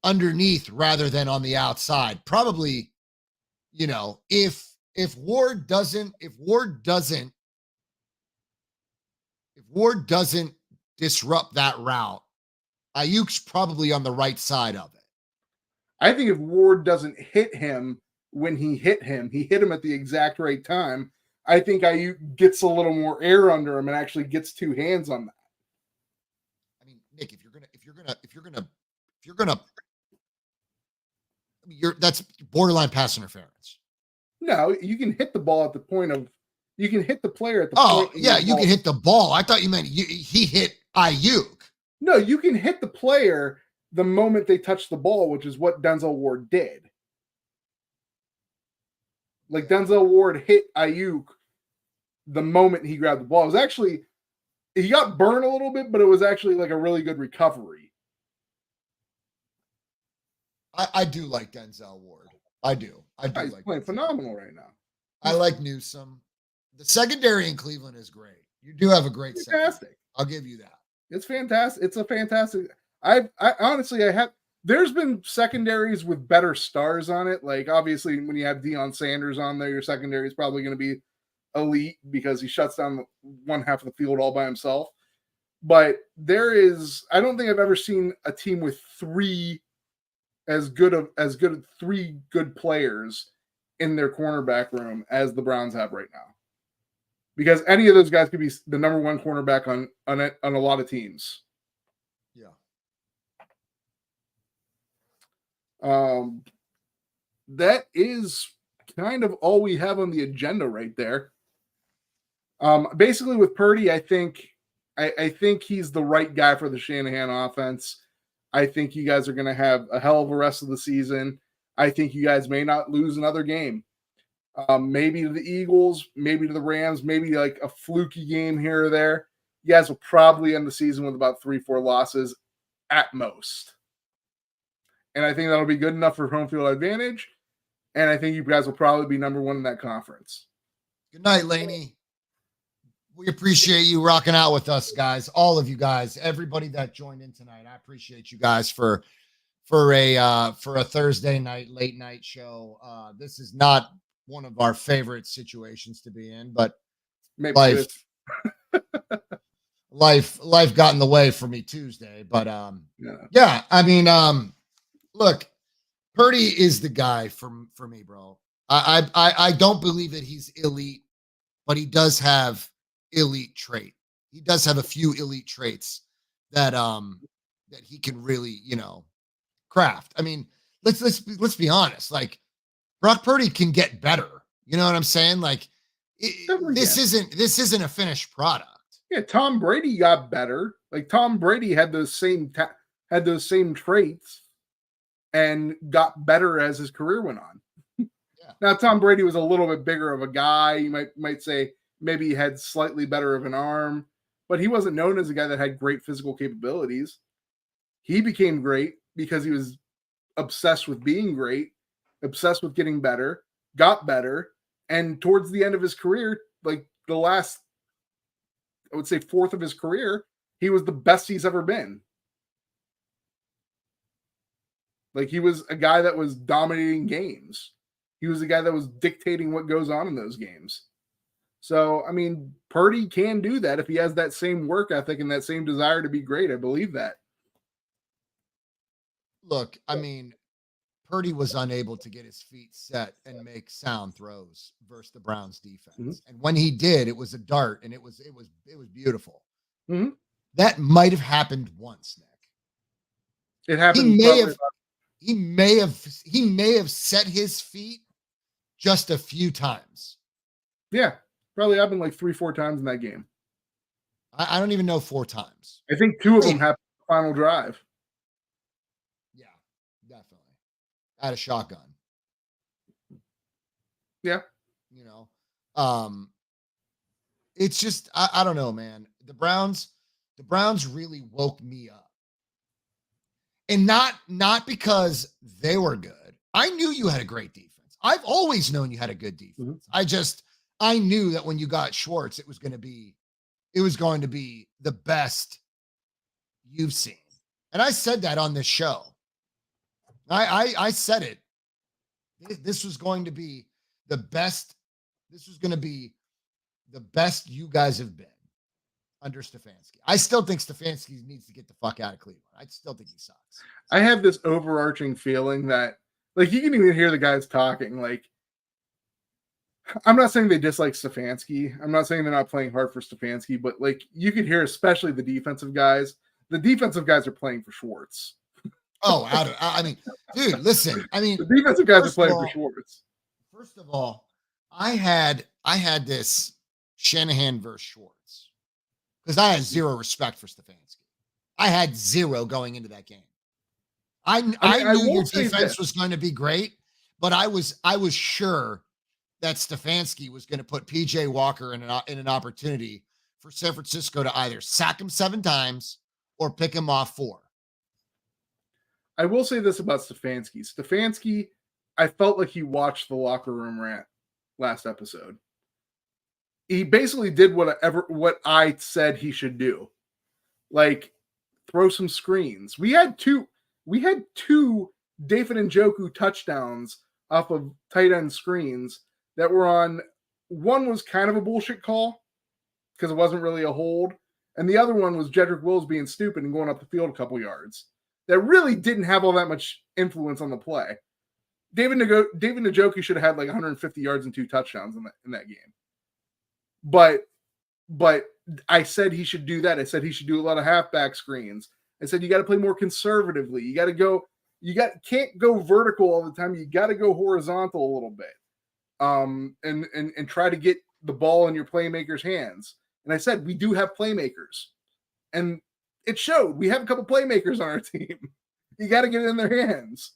Speaker 1: underneath rather than on the outside. Probably, if Ward doesn't disrupt that route, Ayuk's probably on the right side of it.
Speaker 2: I think if Ward doesn't hit him when he hit him at the exact right time, I think Ayuk gets a little more air under him and actually gets 2 hands on that.
Speaker 1: I mean, Nick, if you're gonna, that's borderline pass interference.
Speaker 2: No, you can hit the ball at the point of. You can hit the player at the
Speaker 1: point.
Speaker 2: Oh,
Speaker 1: yeah, you can hit the ball. I thought you meant he hit Ayuk.
Speaker 2: No, you can hit the player the moment they touch the ball, which is what Denzel Ward did. Like, Denzel Ward hit Ayuk the moment he grabbed the ball. It was actually, he got burned a little bit, but it was actually like a really good recovery.
Speaker 1: I do like Denzel Ward. I do.
Speaker 2: He's
Speaker 1: like
Speaker 2: playing phenomenal right now.
Speaker 1: I like Newsome. The secondary in Cleveland is great. You do have a great secondary. I'll give you that.
Speaker 2: It's fantastic. It's a fantastic. I honestly, there's been secondaries with better stars on it. Like, obviously, when you have Deion Sanders on there, your secondary is probably going to be elite because he shuts down one half of the field all by himself. But I don't think I've ever seen a team with 3 as good 3 good players in their cornerback room as the Browns have right now. Because any of those guys could be the number 1 cornerback on a lot of teams.
Speaker 1: Yeah.
Speaker 2: That is kind of all we have on the agenda right there. Basically with Purdy, I think he's the right guy for the Shanahan offense. I think you guys are going to have a hell of a rest of the season. I think you guys may not lose another game. Maybe to the Eagles, maybe to the Rams, maybe like a fluky game here or there. You guys will probably end the season with about 3-4 losses at most. And I think that'll be good enough for home field advantage. And I think you guys will probably be number one in that conference.
Speaker 1: Good night, Laney. We appreciate you rocking out with us, guys. All of you guys, everybody that joined in tonight. I appreciate you guys for a Thursday night, late night show. This is not one of our favorite situations to be in, but
Speaker 2: Maybe
Speaker 1: life got in the way for me Tuesday. But yeah, I mean, look, Purdy is the guy for me, bro. I don't believe that he's elite, but he does have elite trait. He does have a few elite traits that he can really, craft. I mean, let's be honest. Like, Brock Purdy can get better. You know what I'm saying? Like, this isn't a finished product.
Speaker 2: Yeah, Tom Brady got better. Like, Tom Brady had those same traits and got better as his career went on.
Speaker 1: Yeah.
Speaker 2: Now, Tom Brady was a little bit bigger of a guy. You might say maybe he had slightly better of an arm, but he wasn't known as a guy that had great physical capabilities. He became great because he was obsessed with being great, obsessed with getting better, got better, and towards the end of his career, like the last, I would say, fourth of his career, he was the best he's ever been. Like, he was a guy that was dominating games. He was a guy that was dictating what goes on in those games. So, I mean, Purdy can do that if he has that same work ethic and that same desire to be great. I believe that.
Speaker 1: Look, I mean, Purdy was unable to get his feet set and make sound throws versus the Browns defense.
Speaker 2: Mm-hmm.
Speaker 1: And when he did, it was a dart and it was beautiful.
Speaker 2: Mm-hmm.
Speaker 1: That might have happened once, Nick.
Speaker 2: It happened.
Speaker 1: He may have set his feet just a few times.
Speaker 2: Yeah, probably happened like 3-4 times in that game.
Speaker 1: I don't even know 4 times.
Speaker 2: I think 2 of them happened in the final drive.
Speaker 1: Yeah, definitely. At a shotgun.
Speaker 2: Yeah.
Speaker 1: It's just I don't know, man. The Browns really woke me up. And not because they were good. I knew you had a great defense. I've always known you had a good defense.
Speaker 2: Mm-hmm.
Speaker 1: I knew that when you got Schwartz, it was going to be the best you've seen. And I said that on this show. I said it. This was going to be the best. This was going to be the best you guys have been under Stefanski. I still think Stefanski needs to get the fuck out of Cleveland. I still think he sucks.
Speaker 2: I have this overarching feeling that, like, you can even hear the guys talking. Like, I'm not saying they dislike Stefanski. I'm not saying they're not playing hard for Stefanski, but like, you could hear, especially the defensive guys. The defensive guys are playing for Schwartz.
Speaker 1: Oh, I mean, dude, listen. I mean,
Speaker 2: the defensive guys are playing for Schwartz.
Speaker 1: First of all, I had this Shanahan versus Schwartz because I had zero respect for Stefanski. I had zero going into that game. I knew your defense was going to be great, but I was sure that Stefanski was going to put PJ Walker in an opportunity for San Francisco to either sack him 7 times or pick him off 4.
Speaker 2: I will say this about Stefanski. Stefanski, I felt like he watched the locker room rant last episode. He basically did what I said he should do. Like, throw some screens. We had two David Njoku touchdowns off of tight end screens that were on. One was kind of a bullshit call because it wasn't really a hold. And the other one was Jedrick Wills being stupid and going up the field a couple yards. That really didn't have all that much influence on the play. David Njoku should have had like 150 yards and 2 touchdowns in that game. But I said he should do that. I said he should do a lot of halfback screens. I said you got to play more conservatively. Can't go vertical all the time. You got to go horizontal a little bit. And try to get the ball in your playmakers' hands. And I said we do have playmakers. And it showed. We have a couple playmakers on our team. You got to get it in their hands.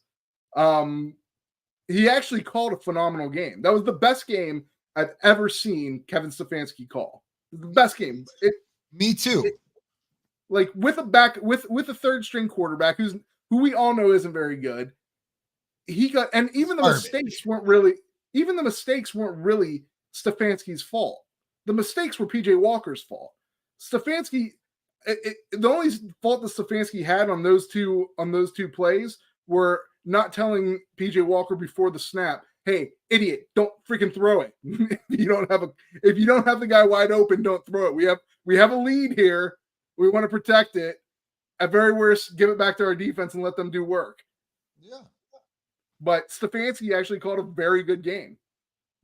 Speaker 2: He actually called a phenomenal game. That was the best game I've ever seen Kevin Stefanski call. The best game.
Speaker 1: Me too.
Speaker 2: Like with a third string quarterback who we all know isn't very good. And even the mistakes weren't really Stefanski's fault. The mistakes were PJ Walker's fault. Stefanski, the only fault that Stefanski had on those two plays were not telling PJ Walker before the snap, "Hey, idiot, don't freaking throw it. If you don't have the guy wide open, don't throw it. We have a lead here. We want to protect it. At very worst, give it back to our defense and let them do work."
Speaker 1: Yeah.
Speaker 2: But Stefanski actually called a very good game.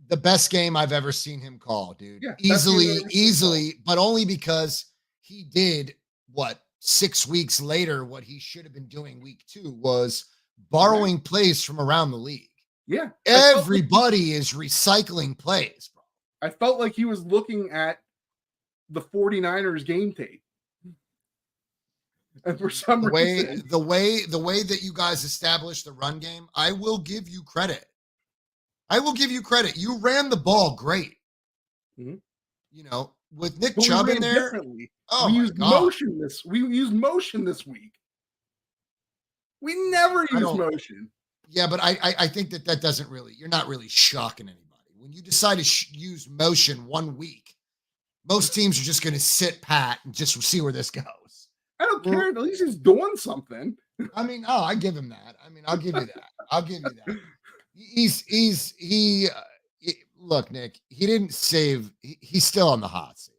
Speaker 1: The best game I've ever seen him call, dude.
Speaker 2: Yeah,
Speaker 1: easily, but only because he did 6 weeks later, what he should have been doing week 2 was borrowing plays from around the league.
Speaker 2: Yeah.
Speaker 1: Everybody is recycling plays, bro.
Speaker 2: I felt like he was looking at the 49ers game tape. And for some reason,
Speaker 1: the way that you guys established the run game, I will give you credit. You ran the ball great.
Speaker 2: Mm-hmm.
Speaker 1: You know, with Nick Chubb in there.
Speaker 2: Oh, we used motion this week. We never use motion.
Speaker 1: Yeah, but I think that doesn't really. You're not really shocking anybody when you decide to use motion 1 week. Most teams are just going to sit pat and just see where this goes.
Speaker 2: I don't care. At least he's doing something.
Speaker 1: I mean, I give him that. I mean, I'll give you that. Look, Nick, he didn't save. He's still on the hot seat.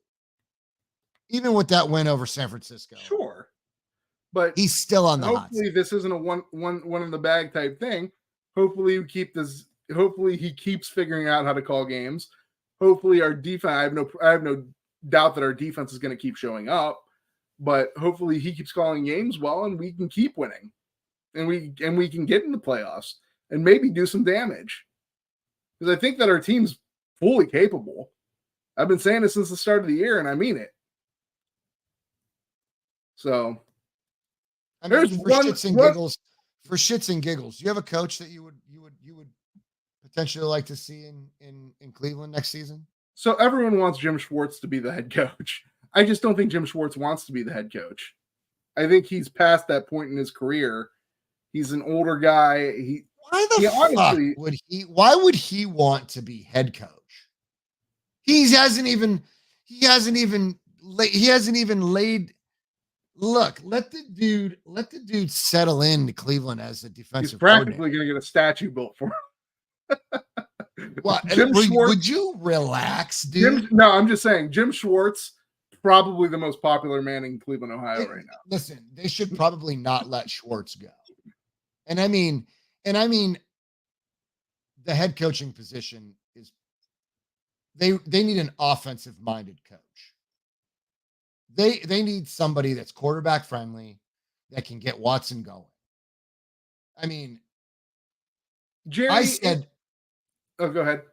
Speaker 1: Even with that win over San Francisco.
Speaker 2: Sure. But
Speaker 1: he's still on the hot seat.
Speaker 2: Hopefully this isn't a one in the bag type thing. Hopefully he keeps figuring out how to call games. Hopefully our defense, I have no doubt that our defense is going to keep showing up. But hopefully he keeps calling games well, and we can keep winning, and we can get in the playoffs and maybe do some damage. Because I think that our team's fully capable. I've been saying it since the start of the year, and I mean it. So,
Speaker 1: I mean, for shits and giggles, do you have a coach that you would potentially like to see in Cleveland next season?
Speaker 2: So everyone wants Jim Schwartz to be the head coach. I just don't think Jim Schwartz wants to be the head coach. I think he's past that point in his career. He's an older guy.
Speaker 1: Why would he want to be head coach? He hasn't even laid. Look, let the dude settle into Cleveland as a defensive.
Speaker 2: He's practically going to get a statue built for him.
Speaker 1: What? Would you relax, dude?
Speaker 2: I'm just saying, Jim Schwartz, probably the most popular man in Cleveland, Ohio right now.
Speaker 1: Listen, they should probably not let Schwartz go. And I mean, the head coaching position is they need an offensive minded coach. They need somebody that's quarterback friendly that can get Watson going. I mean,
Speaker 2: Jerry, go ahead.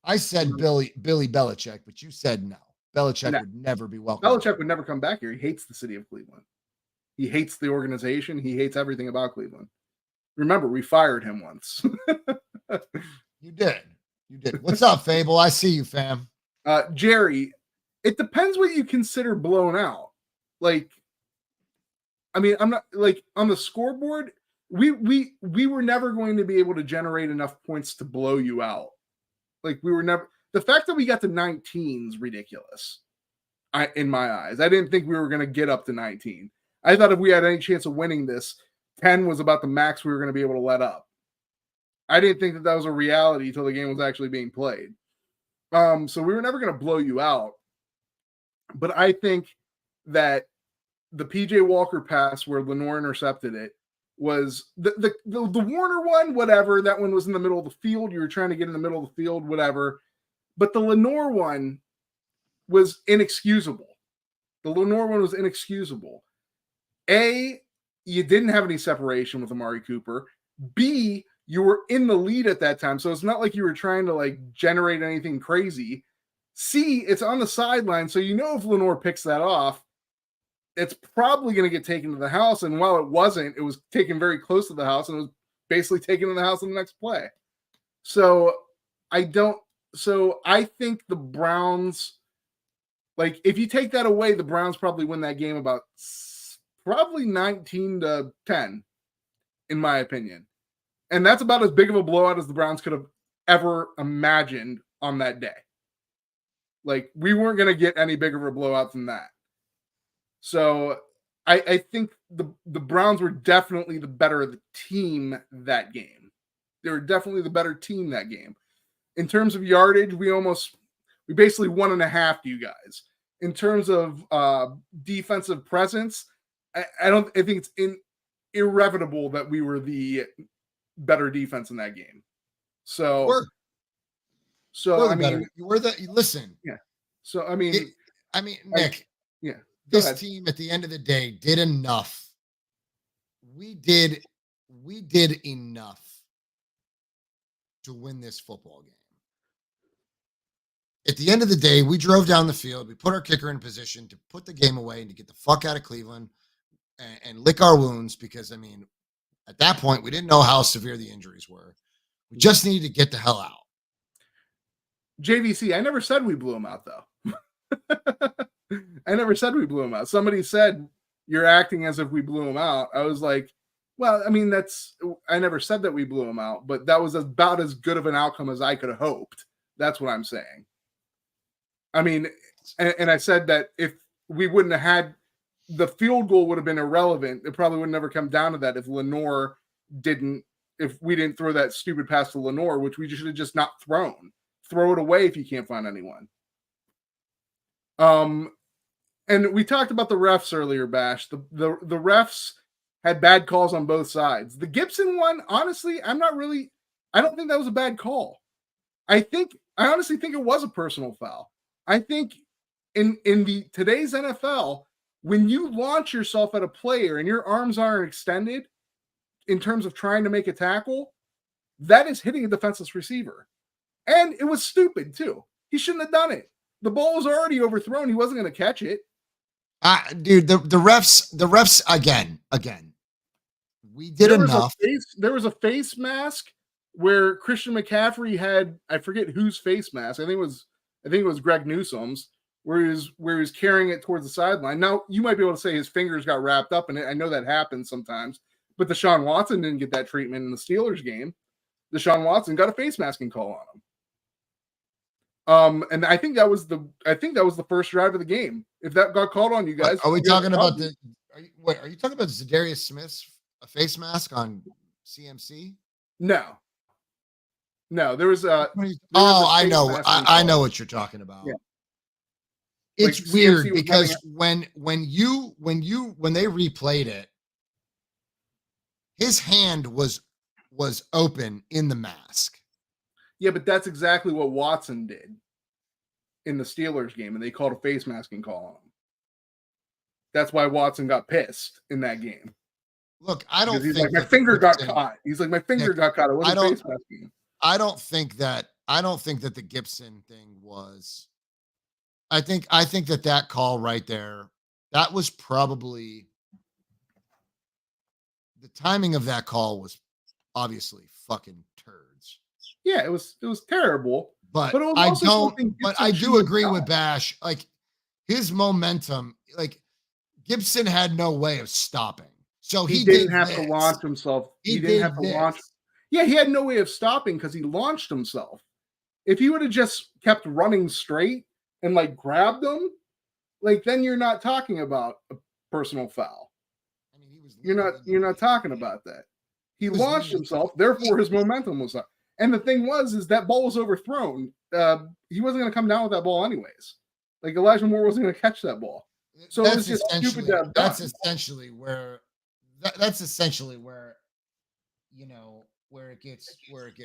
Speaker 1: I said Billy Belichick, but you said no. Belichick would never be welcome.
Speaker 2: Belichick would never come back here. He hates the city of Cleveland. He hates the organization. He hates everything about Cleveland. Remember, we fired him once.
Speaker 1: You did. What's up, Fable? I see you, fam.
Speaker 2: Jerry, it depends what you consider blown out. Like, I mean, I'm not like on the scoreboard. We were never going to be able to generate enough points to blow you out. Like, we were never. The fact that we got to 19 is ridiculous. In my eyes, I didn't think we were going to get up to 19. I thought if we had any chance of winning this, 10 was about the max we were going to be able to let up. I didn't think that was a reality until the game was actually being played. So we were never going to blow you out. But I think that the PJ Walker pass where Lenoir intercepted it was the Warner one, whatever. That one was in the middle of the field. You were trying to get in the middle of the field, whatever. But the Lenoir one was inexcusable. A, you didn't have any separation with Amari Cooper. B, you were in the lead at that time. So it's not like you were trying to like generate anything crazy. C, it's on the sideline. So you know if Lenoir picks that off, it's probably going to get taken to the house. And while it wasn't, it was taken very close to the house, and it was basically taken to the house in the next play. So I think the Browns, like, if you take that away, the Browns probably win that game about probably 19-10, in my opinion. And that's about as big of a blowout as the Browns could have ever imagined on that day. Like, we weren't going to get any bigger of a blowout than that. So I think the Browns were definitely the better of the team that game. They were definitely the better team that game. In terms of yardage, we basically 1.5 to you guys. In terms of defensive presence, I think it's irrevocable that we were the better defense in that game. So
Speaker 1: listen.
Speaker 2: Yeah. So I mean,
Speaker 1: Nick.
Speaker 2: Yeah.
Speaker 1: This team at the end of the day did enough. We did enough to win this football game. At the end of the day, we drove down the field. We put our kicker in position to put the game away and to get the fuck out of Cleveland and lick our wounds, because, I mean, at that point, we didn't know how severe the injuries were. We just needed to get the hell out.
Speaker 2: JVC, I never said we blew them out, though. I never said we blew them out. Somebody said, you're acting as if we blew them out. I was like, well, I mean, I never said that we blew them out, but that was about as good of an outcome as I could have hoped. That's what I'm saying. I mean, and I said that if we wouldn't have had, the field goal would have been irrelevant. It probably would never come down to that if we didn't throw that stupid pass to Lenore, which we should have just not thrown. Throw it away if you can't find anyone. And we talked about the refs earlier, Bash. The refs had bad calls on both sides. The Gibson one, honestly, I don't think that was a bad call. I honestly think it was a personal foul. I think in today's NFL, when you launch yourself at a player and your arms aren't extended in terms of trying to make a tackle, that is hitting a defenseless receiver. And it was stupid too. He shouldn't have done it. The ball was already overthrown. He wasn't going to catch it.
Speaker 1: Dude, the refs again. We did enough.
Speaker 2: There was a face mask where Christian McCaffrey had, I forget whose face mask. I think it was Greg Newsom's, where he was carrying it towards the sideline. Now, you might be able to say his fingers got wrapped up in it. I know that happens sometimes, but Deshaun Watson didn't get that treatment in the Steelers game. Deshaun Watson got a face masking call on him. And I think that was the first drive of the game. If that got called on you guys,
Speaker 1: are we talking about are you talking about Zadarius Smith's face mask on CMC?
Speaker 2: No, there was
Speaker 1: I know what you're talking about. Yeah. It's like weird because when they replayed it, his hand was open in the mask.
Speaker 2: Yeah, but that's exactly what Watson did in the Steelers game, and they called a face masking call on him. That's why Watson got pissed in that game.
Speaker 1: Look, I don't think
Speaker 2: like, my finger got caught. He's like, my finger got caught. It wasn't face masking.
Speaker 1: I don't think that the Gibson thing was. I think that call right there, that was probably, the timing of that call was obviously fucking turds.
Speaker 2: Yeah, it was terrible.
Speaker 1: But I do agree with Bash. Like, his momentum, like, Gibson had no way of stopping. So he
Speaker 2: didn't have to launch himself. He didn't have to launch. Yeah, he had no way of stopping because he launched himself. If he would have just kept running straight and like grabbed him, like, then you're not talking about a personal foul. I mean, you're not talking about that. He launched himself, therefore his momentum was up. And the thing is that ball was overthrown. He wasn't going to come down with that ball anyways. Like, Elijah Moore wasn't going to catch that ball. So it was just stupid to have done.
Speaker 1: That's essentially where, you know, where it gets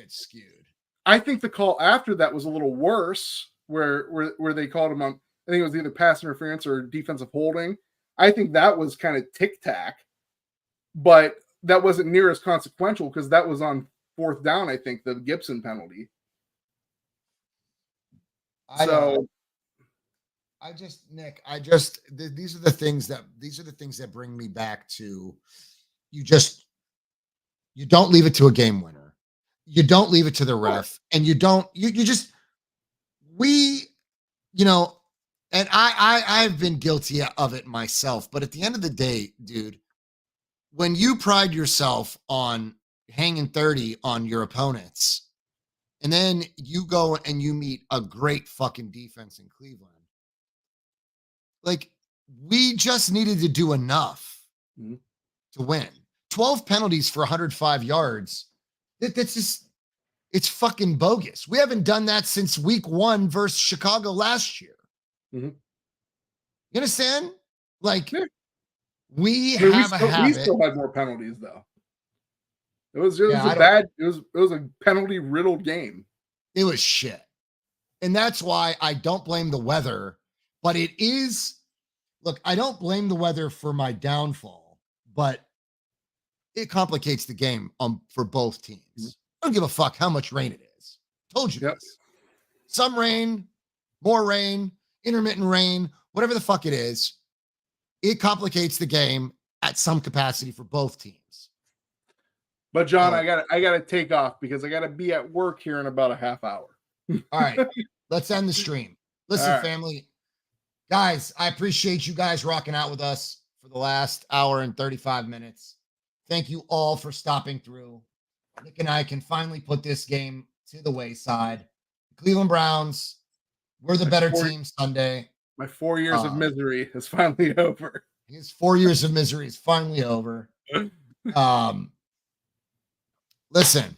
Speaker 1: skewed.
Speaker 2: I think the call after that was a little worse, where they called him on, I think it was either pass interference or defensive holding. I think that was kind of tic-tac, but that wasn't near as consequential because that was on fourth down, I think, the Gibson penalty.
Speaker 1: I Nick, these are the things that bring me back to you. You don't leave it to a game winner. You don't leave it to the ref, and you don't, you just, we, you know, and I've been guilty of it myself, but at the end of the day, dude, when you pride yourself on hanging 30 on your opponents, and then you go and you meet a great fucking defense in Cleveland, like, we just needed to do enough to win. 12 penalties for 105 yards. That's just, it's fucking bogus. We haven't done that since week 1 versus Chicago last year.
Speaker 2: Mm-hmm.
Speaker 1: You understand? Like,
Speaker 2: yeah.
Speaker 1: we still
Speaker 2: had more penalties though. It was a penalty riddled game.
Speaker 1: It was shit. And that's why I don't blame the weather, but it is, look, I don't blame the weather for my downfall, but it complicates the game for both teams.
Speaker 2: Mm-hmm.
Speaker 1: I don't give a fuck how much rain it is. Told you this. Some rain, more rain, intermittent rain, whatever the fuck it is, it complicates the game at some capacity for both teams.
Speaker 2: But John, I gotta take off because I gotta be at work here in about a half hour.
Speaker 1: All right, let's end the stream. Listen, family, guys, I appreciate you guys rocking out with us for the last hour and 35 minutes. Thank you all for stopping through. Nick and I can finally put this game to the wayside. Cleveland Browns, we're the better team Sunday.
Speaker 2: My 4 years of misery is finally over.
Speaker 1: His 4 years of misery is finally over. Listen,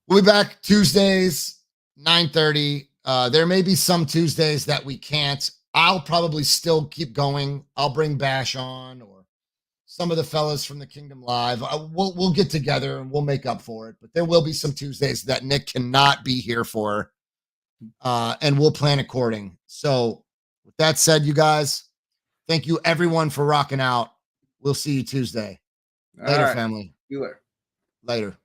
Speaker 1: we'll be back Tuesdays, 9:30. There may be some Tuesdays that we can't. I'll probably still keep going. I'll bring Bash on, or some of the fellas from the Kingdom Live. We'll get together and we'll make up for it. But there will be some Tuesdays that Nick cannot be here for, and we'll plan according. So with that said, you guys, thank you everyone for rocking out. We'll see you Tuesday. Later, family.
Speaker 2: See you later.
Speaker 1: Later.